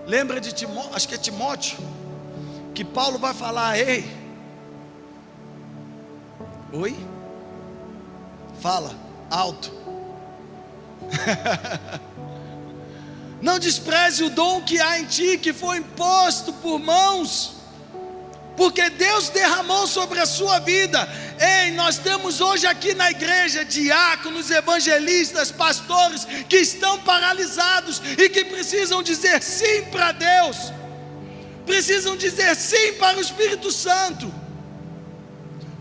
Lembra de Timóteo, acho que é Timóteo, que Paulo vai falar: ei, oi? Fala, alto. Não despreze o dom que há em ti, que foi imposto por mãos, porque Deus derramou sobre a sua vida. Ei, nós temos hoje aqui na igreja diáconos, evangelistas, pastores que estão paralisados e que precisam dizer sim para Deus, precisam dizer sim para o Espírito Santo,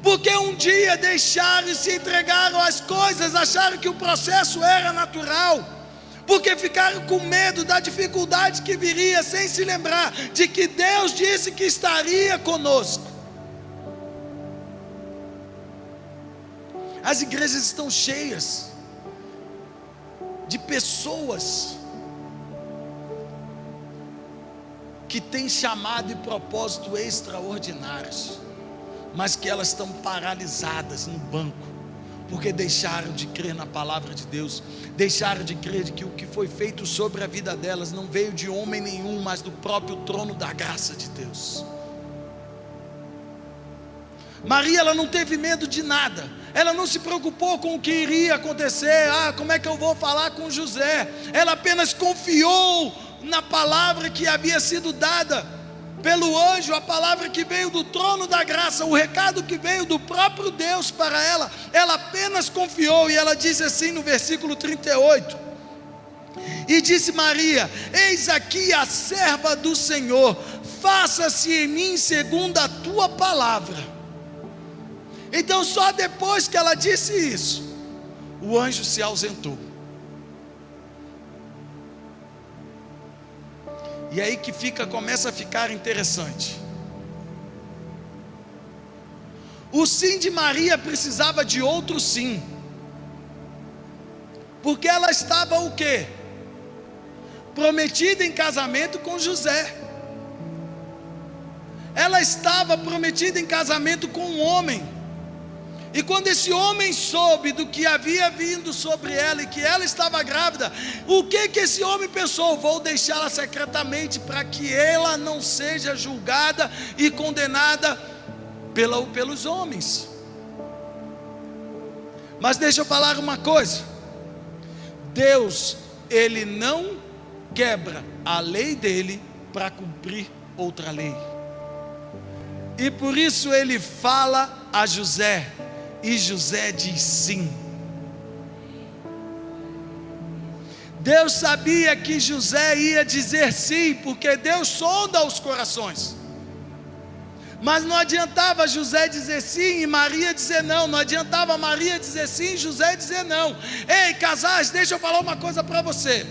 porque um dia deixaram e se entregaram às coisas, acharam que o processo era natural, porque ficaram com medo da dificuldade que viria, sem se lembrar de que Deus disse que estaria conosco. As igrejas estão cheias de pessoas que têm chamado e propósito extraordinários, mas que elas estão paralisadas no banco, porque deixaram de crer na palavra de Deus, deixaram de crer de que o que foi feito sobre a vida delas não veio de homem nenhum, mas do próprio trono da graça de Deus. Maria, ela não teve medo de nada, ela não se preocupou com o que iria acontecer. Como é que eu vou falar com José? Ela apenas confiou na palavra que havia sido dada pelo anjo, a palavra que veio do trono da graça, o recado que veio do próprio Deus para ela. Ela apenas confiou, e ela disse assim no versículo 38: e disse Maria: eis aqui a serva do Senhor, faça-se em mim segundo a tua palavra. Então só depois que ela disse isso, o anjo se ausentou. E aí que começa a ficar interessante. O sim de Maria precisava de outro sim. Porque ela estava o quê? Prometida em casamento com José. Ela estava prometida em casamento com um homem. E quando esse homem soube do que havia vindo sobre ela e que ela estava grávida, o que esse homem pensou? Vou deixá-la secretamente para que ela não seja julgada e condenada pelos homens. Mas deixa eu falar uma coisa. Deus, Ele não quebra a lei dele para cumprir outra lei. E por isso Ele fala a José, e José diz sim. Deus sabia que José ia dizer sim, porque Deus sonda os corações. Mas não adiantava José dizer sim e Maria dizer não. Não adiantava Maria dizer sim e José dizer não. Ei, casais, deixa eu falar uma coisa para você.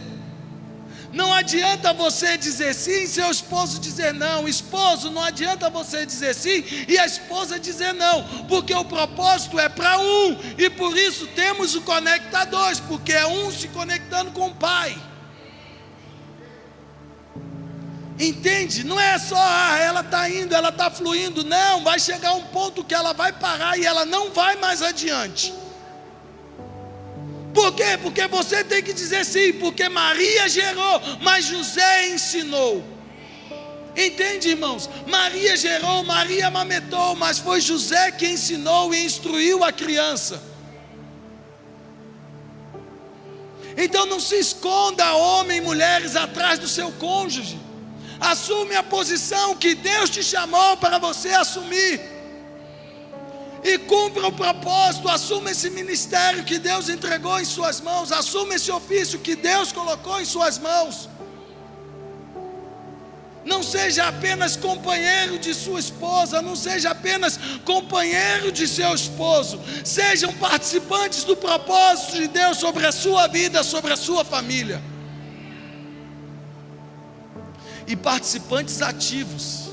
Não adianta você dizer sim e seu esposo dizer não. Esposo, não adianta você dizer sim e a esposa dizer não. Porque o propósito é para um. E por isso temos o Conecta 2. Porque é um se conectando com o Pai. Entende? Não é só, ela está indo, ela está fluindo. Não, vai chegar um ponto que ela vai parar e ela não vai mais adiante. Por quê? Porque você tem que dizer sim, porque Maria gerou, mas José ensinou. Entende, irmãos? Maria gerou, Maria amamentou, mas foi José que ensinou e instruiu a criança. Então não se esconda, homem e mulheres, atrás do seu cônjuge. Assume a posição que Deus te chamou para você assumir. E cumpra o propósito, assuma esse ministério que Deus entregou em suas mãos, assuma esse ofício que Deus colocou em suas mãos. Não seja apenas companheiro de sua esposa, não seja apenas companheiro de seu esposo, sejam participantes do propósito de Deus sobre a sua vida, sobre a sua família. E participantes ativos.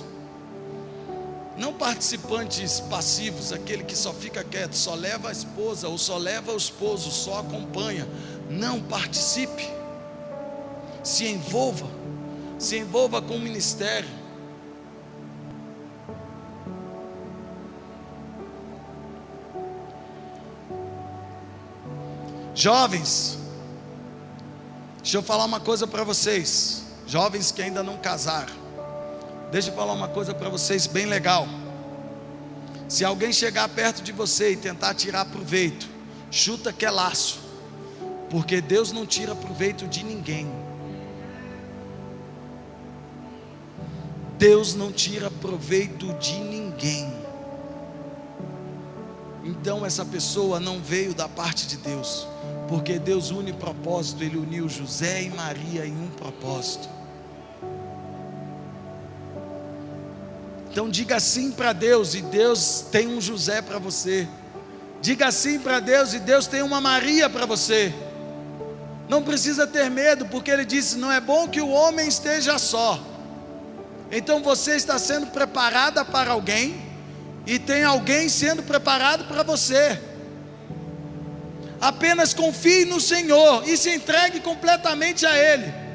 Não participantes passivos, aquele que só fica quieto, só leva a esposa ou só leva o esposo, só acompanha. Não, participe. Se envolva com o ministério. Jovens, deixa eu falar uma coisa para vocês. Jovens que ainda não casaram. Deixa eu falar uma coisa para vocês bem legal. Se alguém chegar perto de você e tentar tirar proveito, chuta que é laço. Porque Deus não tira proveito de ninguém. Deus não tira proveito de ninguém. Então essa pessoa não veio da parte de Deus. Porque Deus une propósito. Ele uniu José e Maria em um propósito. Então diga sim para Deus, e Deus tem um José para você. Diga sim para Deus, e Deus tem uma Maria para você. Não precisa ter medo, porque Ele disse, não é bom que o homem esteja só. Então você está sendo preparada para alguém, e tem alguém sendo preparado para você. Apenas confie no Senhor, e se entregue completamente a Ele.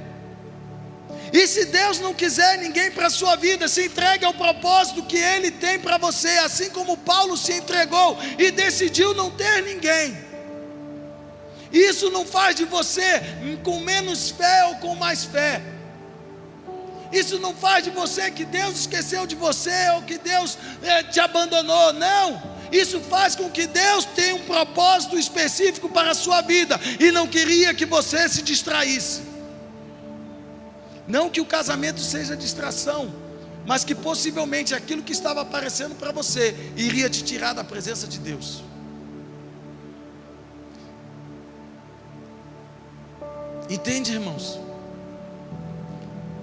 E se Deus não quiser ninguém para a sua vida, se entregue ao propósito que Ele tem para você, assim como Paulo se entregou e decidiu não ter ninguém. Isso não faz de você com menos fé ou com mais fé. Isso não faz de você que Deus esqueceu de você ou que Deus te abandonou, não. Isso faz com que Deus tenha um propósito específico para a sua vida e não queria que você se distraísse. Não que o casamento seja distração, mas que possivelmente aquilo que estava aparecendo para você iria te tirar da presença de Deus. Entende, irmãos?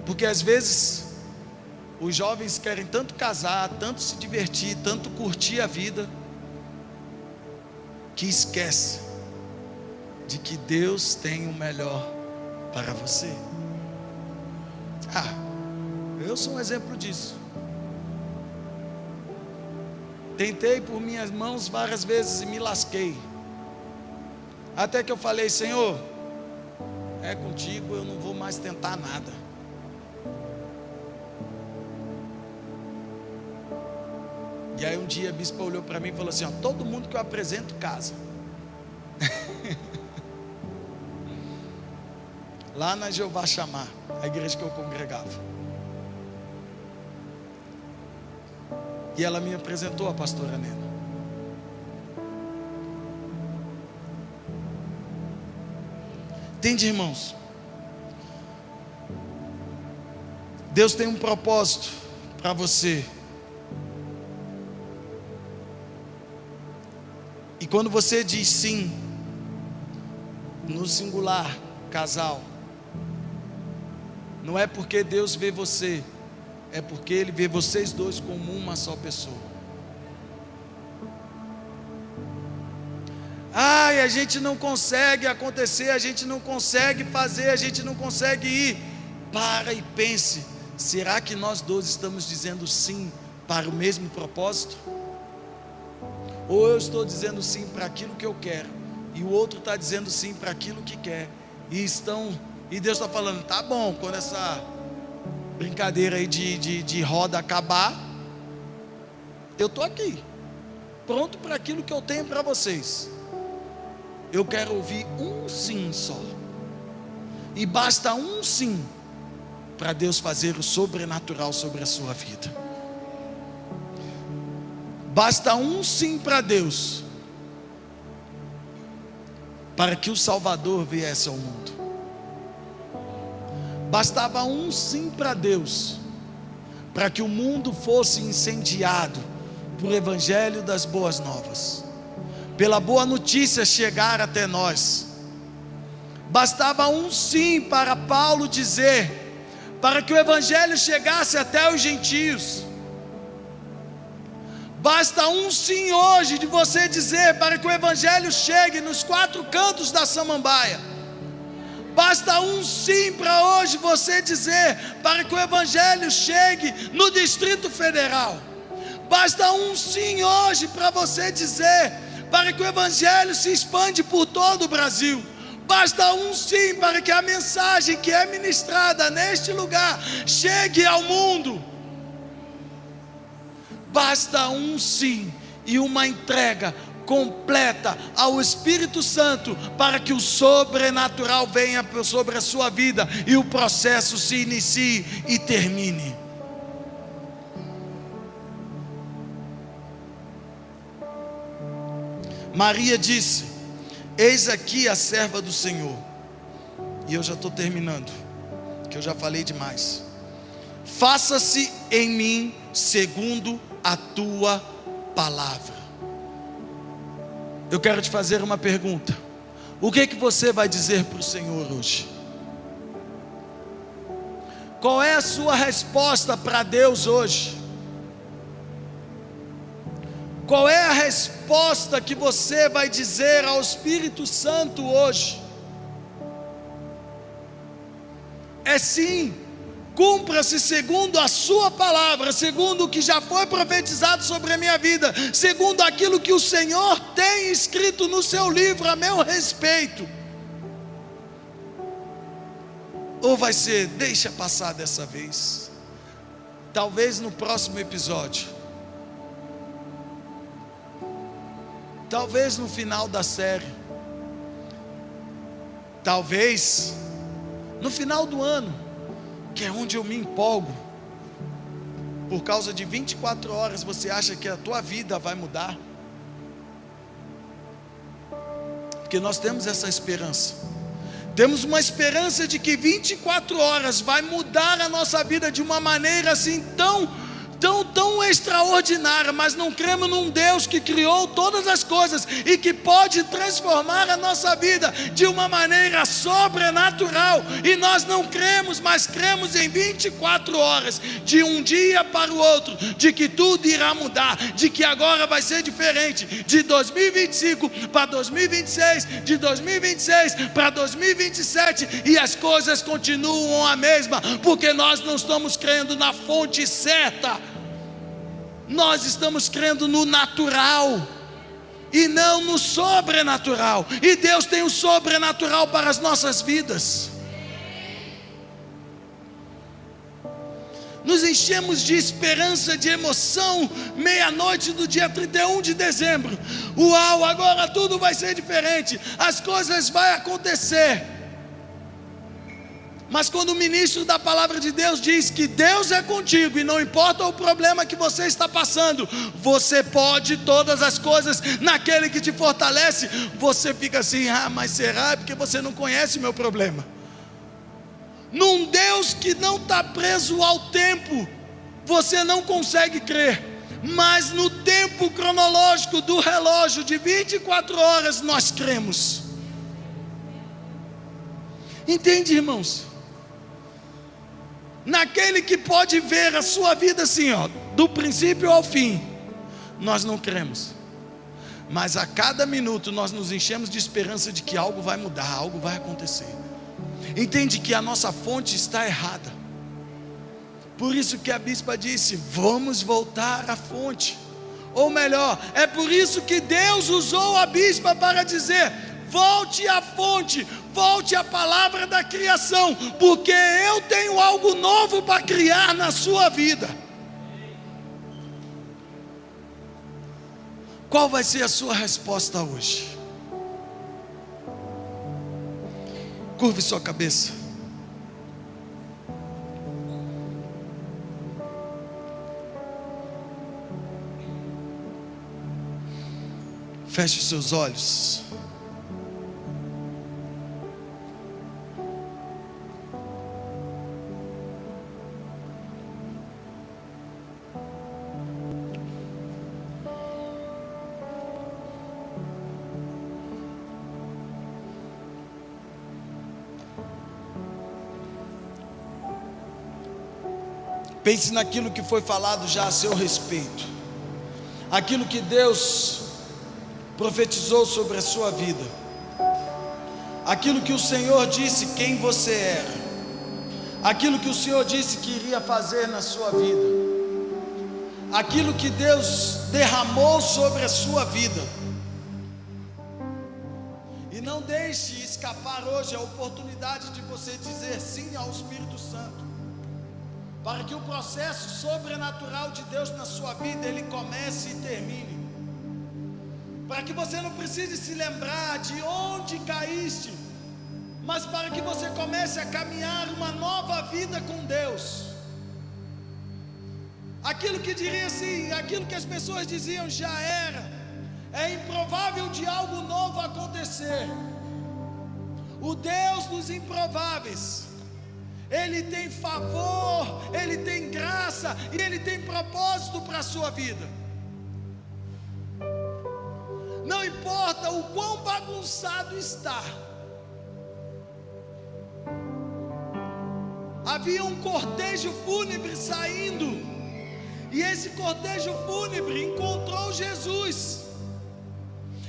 Porque às vezes Os jovens querem tanto casar, tanto se divertir, tanto curtir a vida, que esquece de que Deus tem o melhor para você. Eu sou um exemplo disso. Tentei por minhas mãos várias vezes e me lasquei. Até que eu falei: Senhor, é contigo, eu não vou mais tentar nada. E aí um dia a bispa olhou para mim e falou assim: ó, todo mundo que eu apresento casa. Lá na Jeová Chamar, a igreja que eu congregava. E ela me apresentou a pastora Nena. Entende, irmãos? Deus tem um propósito para você. E quando você diz sim, no singular, casal, não é porque Deus vê você, é porque Ele vê vocês dois como uma só pessoa. A gente não consegue acontecer, a gente não consegue fazer, a gente não consegue ir. Para e pense: será que nós dois estamos dizendo sim para o mesmo propósito? Ou eu estou dizendo sim para aquilo que eu quero, e o outro está dizendo sim para aquilo que quer, e Deus está falando: tá bom, quando essa brincadeira aí de roda acabar, eu estou aqui, pronto para aquilo que eu tenho para vocês. Eu quero ouvir um sim só, e basta um sim para Deus fazer o sobrenatural sobre a sua vida. Basta um sim para Deus, para que o Salvador viesse ao mundo. Bastava um sim para Deus, para que o mundo fosse incendiado por Evangelho das Boas Novas, pela boa notícia chegar até nós. Bastava um sim para Paulo dizer, para que o Evangelho chegasse até os gentios. Basta um sim hoje de você dizer, para que o Evangelho chegue nos 4 cantos da Samambaia. Basta um sim para hoje você dizer, para que o Evangelho chegue no Distrito Federal. Basta um sim hoje para você dizer, para que o Evangelho se expande por todo o Brasil. Basta um sim para que a mensagem que é ministrada neste lugar chegue ao mundo. Basta um sim e uma entrega completa ao Espírito Santo, para que o sobrenatural venha sobre a sua vida e o processo se inicie e termine. Maria disse: eis aqui a serva do Senhor. E eu já estou terminando, que eu já falei demais. Faça-se em mim segundo a tua palavra. Eu quero te fazer uma pergunta: o que você vai dizer para o Senhor hoje? Qual é a sua resposta para Deus hoje? Qual é a resposta que você vai dizer ao Espírito Santo hoje? É sim, cumpra-se segundo a sua palavra, segundo o que já foi profetizado sobre a minha vida, segundo aquilo que o Senhor tem escrito no seu livro a meu respeito. Ou vai ser, deixa passar dessa vez, talvez no próximo episódio, talvez no final da série, talvez no final do ano, que é onde eu me empolgo. Por causa de 24 horas você acha que a tua vida vai mudar? Porque nós temos essa esperança. Temos uma esperança de que 24 horas vai mudar a nossa vida de uma maneira assim tão extraordinária, mas não cremos num Deus que criou todas as coisas e que pode transformar a nossa vida de uma maneira sobrenatural. E nós não cremos, mas cremos em 24 horas, de um dia para o outro, de que tudo irá mudar, de que agora vai ser diferente, de 2025 para 2026, de 2026 para 2027, e as coisas continuam a mesma, porque nós não estamos crendo na fonte certa. Nós estamos crendo no natural e não no sobrenatural. E Deus tem o sobrenatural para as nossas vidas. Nos enchemos de esperança, de emoção, meia-noite do dia 31 de dezembro. Uau, agora tudo vai ser diferente, as coisas vão acontecer. Mas quando o ministro da palavra de Deus diz que Deus é contigo, e não importa o problema que você está passando, você pode todas as coisas naquele que te fortalece, você fica assim: mas será? É porque você não conhece o meu problema. Num Deus que não está preso ao tempo, você não consegue crer. Mas no tempo cronológico do relógio de 24 horas, nós cremos. Entende, irmãos? Naquele que pode ver a sua vida assim, do princípio ao fim, nós não cremos. Mas a cada minuto nós nos enchemos de esperança de que algo vai mudar, algo vai acontecer. Entende que a nossa fonte está errada. Por isso que a bispa disse: vamos voltar à fonte. Ou melhor, é por isso que Deus usou a bispa para dizer: volte à fonte, volte à palavra da criação, porque eu tenho algo novo para criar na sua vida. Qual vai ser a sua resposta hoje? Curve sua cabeça. Feche os seus olhos. Pense naquilo que foi falado já a seu respeito, aquilo que Deus profetizou sobre a sua vida, aquilo que o Senhor disse quem você era, aquilo que o Senhor disse que iria fazer na sua vida, aquilo que Deus derramou sobre a sua vida. E não deixe escapar hoje a oportunidade de você dizer sim ao Espírito Santo, para que o processo sobrenatural de Deus na sua vida, ele comece e termine, para que você não precise se lembrar de onde caíste, mas para que você comece a caminhar uma nova vida com Deus. Aquilo que diria assim, aquilo que as pessoas diziam já era, é improvável de algo novo acontecer. O Deus dos improváveis, Ele tem favor, Ele tem graça e Ele tem propósito para a sua vida. Não importa o quão bagunçado está. Havia um cortejo fúnebre saindo, e esse cortejo fúnebre encontrou Jesus.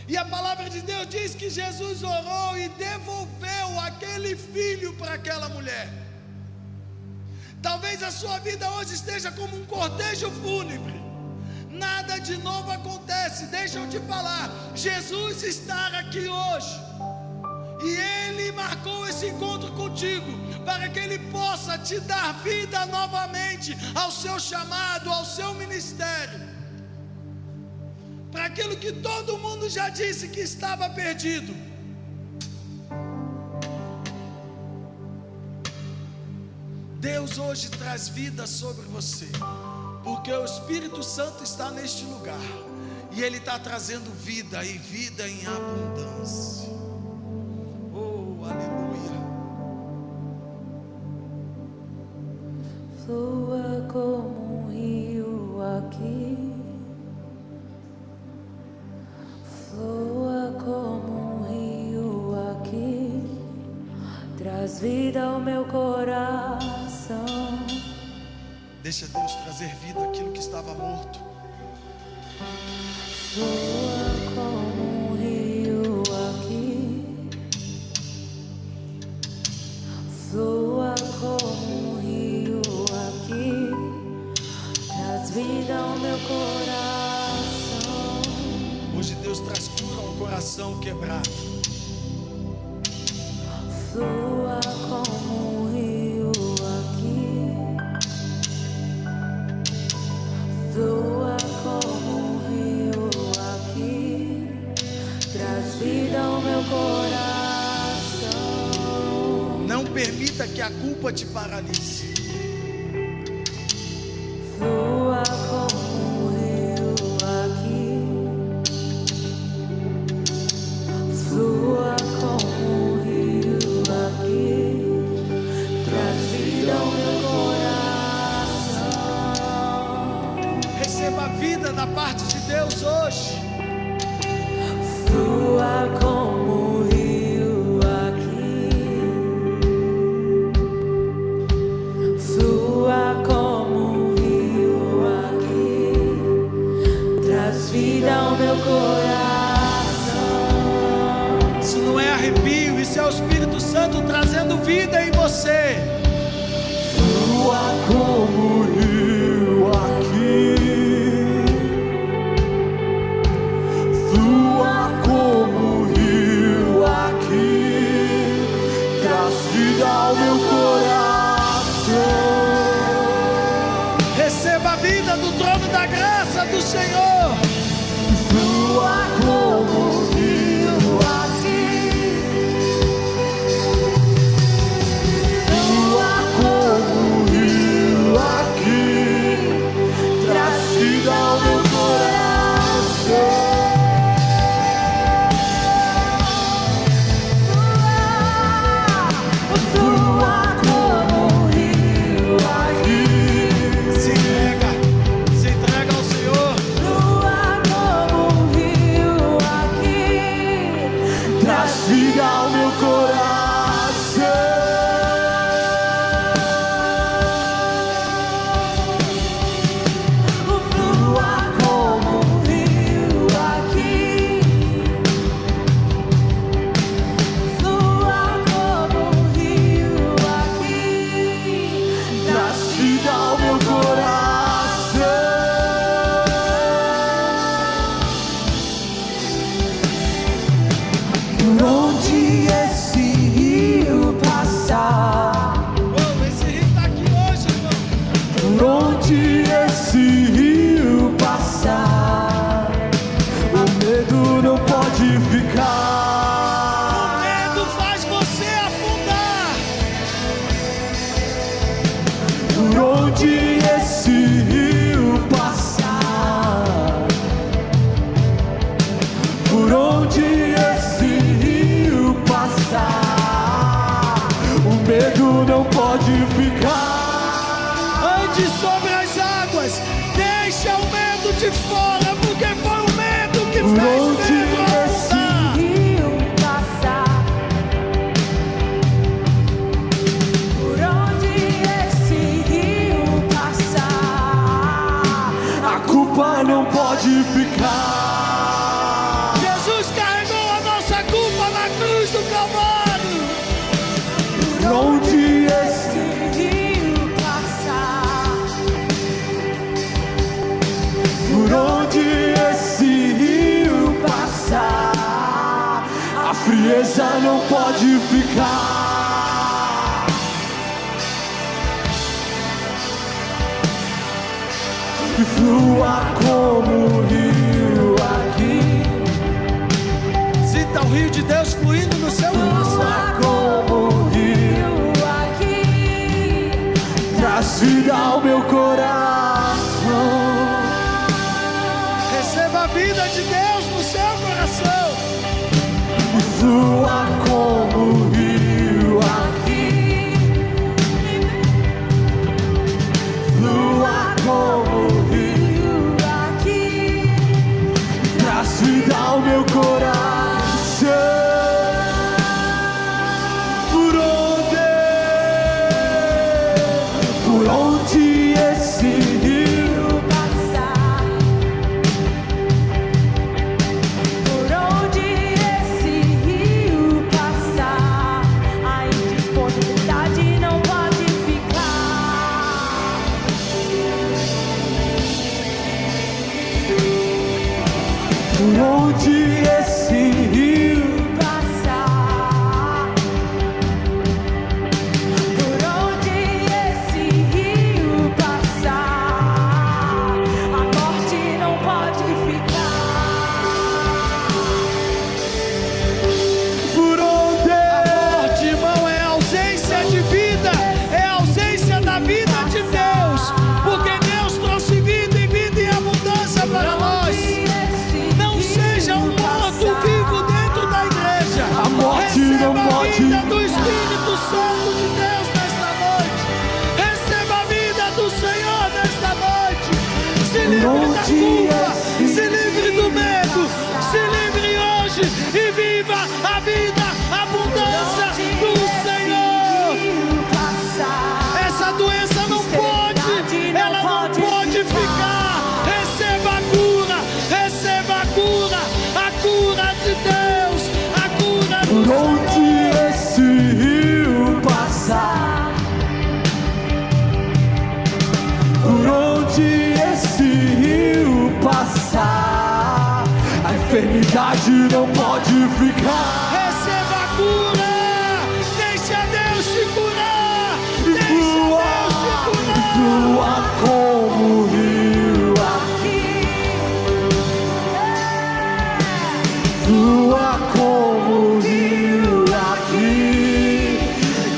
E a palavra de Deus diz que Jesus orou e devolveu aquele filho para aquela mulher. Talvez a sua vida hoje esteja como um cortejo fúnebre. Nada de novo acontece. Deixa eu te falar, Jesus está aqui hoje, e Ele marcou esse encontro contigo, para que Ele possa te dar vida novamente ao seu chamado, ao seu ministério, para aquilo que todo mundo já disse que estava perdido. Deus hoje traz vida sobre você, porque o Espírito Santo está neste lugar, e Ele está trazendo vida, e vida em abundância. Oh, aleluia. Flua como um rio aqui. Flua como um rio aqui. Traz vida ao meu coração. Deixa Deus trazer vida àquilo que estava morto. Flua como um rio aqui. Flua como um rio aqui. Traz vida ao meu coração. Hoje Deus traz cura ao coração quebrado. Flua como um rio aqui. Flua como um rio aqui. Traz vida ao meu coração. Não permita que a culpa te paralise. Flua como um rio aqui. Flua como um rio aqui. Traz vida ao meu coração. Receba a vida da parte de Deus hoje. Flua como um rio aqui. Flua como um rio aqui. Traz vida ao meu coração. Isso não é arrepio, isso é o Espírito Santo trazendo vida em você. Flua como um rio aqui. Flua como um rio aqui. Traz vida ao meu coração. Receba a vida do trono da graça do Senhor. Flua como um rio aqui. Flua como um rio aqui. Traz vida ao meu coração. Flua como um rio aqui. Se entrega ao Senhor. Flua como um rio aqui. Traz vida ao meu coração. Flua como um rio aqui. Flua como um rio aqui. Traz vida ao meu coração. Por onde esse rio passar, Oh, esse rio está aqui hoje, irmão. por onde esse rio passar, o medo não pode O ficar. medo faz você afundar. Por onde esse rio passar, por onde esse rio passar, o medo não pode ficar. Ande sobre as águas. Deixa o medo de fora, porque foi o medo que Por fez onde Pedro esse afundar. Rio passar. Por onde esse rio passar, a culpa não pode ficar. Jesus carregou a nossa culpa na cruz do Calvário. Por onde esse rio passar. Por onde esse rio passar, a frieza não pode ficar. E flua como um rio aqui. Sinta o rio de Deus fluindo no seu Flua coração. como um rio aqui. Traz vida ao meu coração. Receba a vida de Deus no seu coração. E flua como um rio aqui. Flua como um rio incredulidade não pode ficar. Receba a cura. Deixa Deus te curar. E flua como rio aqui. Flua como rio aqui.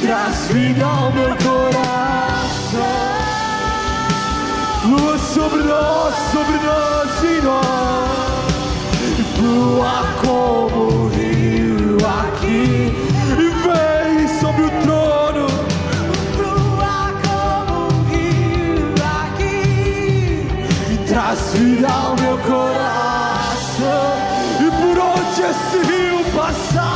Traz vida ao meu coração. Flua sobre nós, Senhor. E flua como rio aqui. E vem sobre o trono. Flua como um rio aqui. E traz vida ao meu coração. E por onde esse rio passar,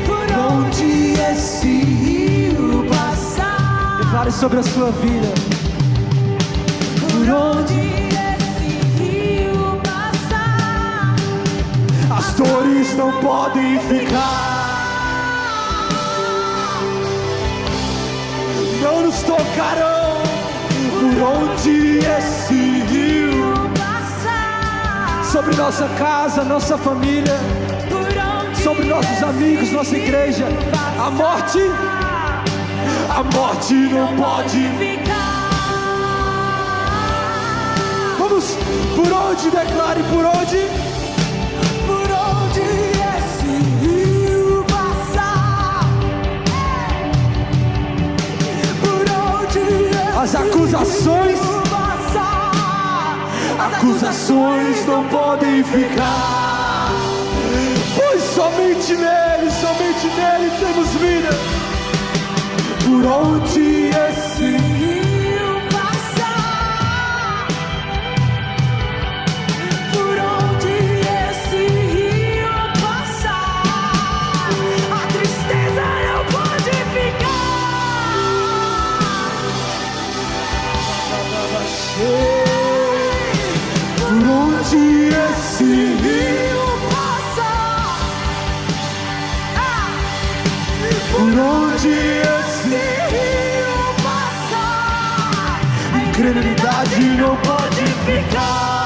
Por onde esse rio passar, declare sobre a sua vida. por onde esse rio passar, As dores não podem ficar, não nos tocarão. Por onde esse rio passar, sobre nossa casa, nossa família, por onde sobre nossos amigos, nossa igreja. A morte não pode. ficar. Vamos, por onde? Declare por onde. Por onde esse rio passar, por onde esse As acusações, rio passar, acusações não podem ficar, pois somente nele temos vida. Por onde esse rio passar, por onde esse rio passar, a tristeza não pode ficar. por onde esse Rio passar, por onde esse rio passar, incredulidade não pode ficar.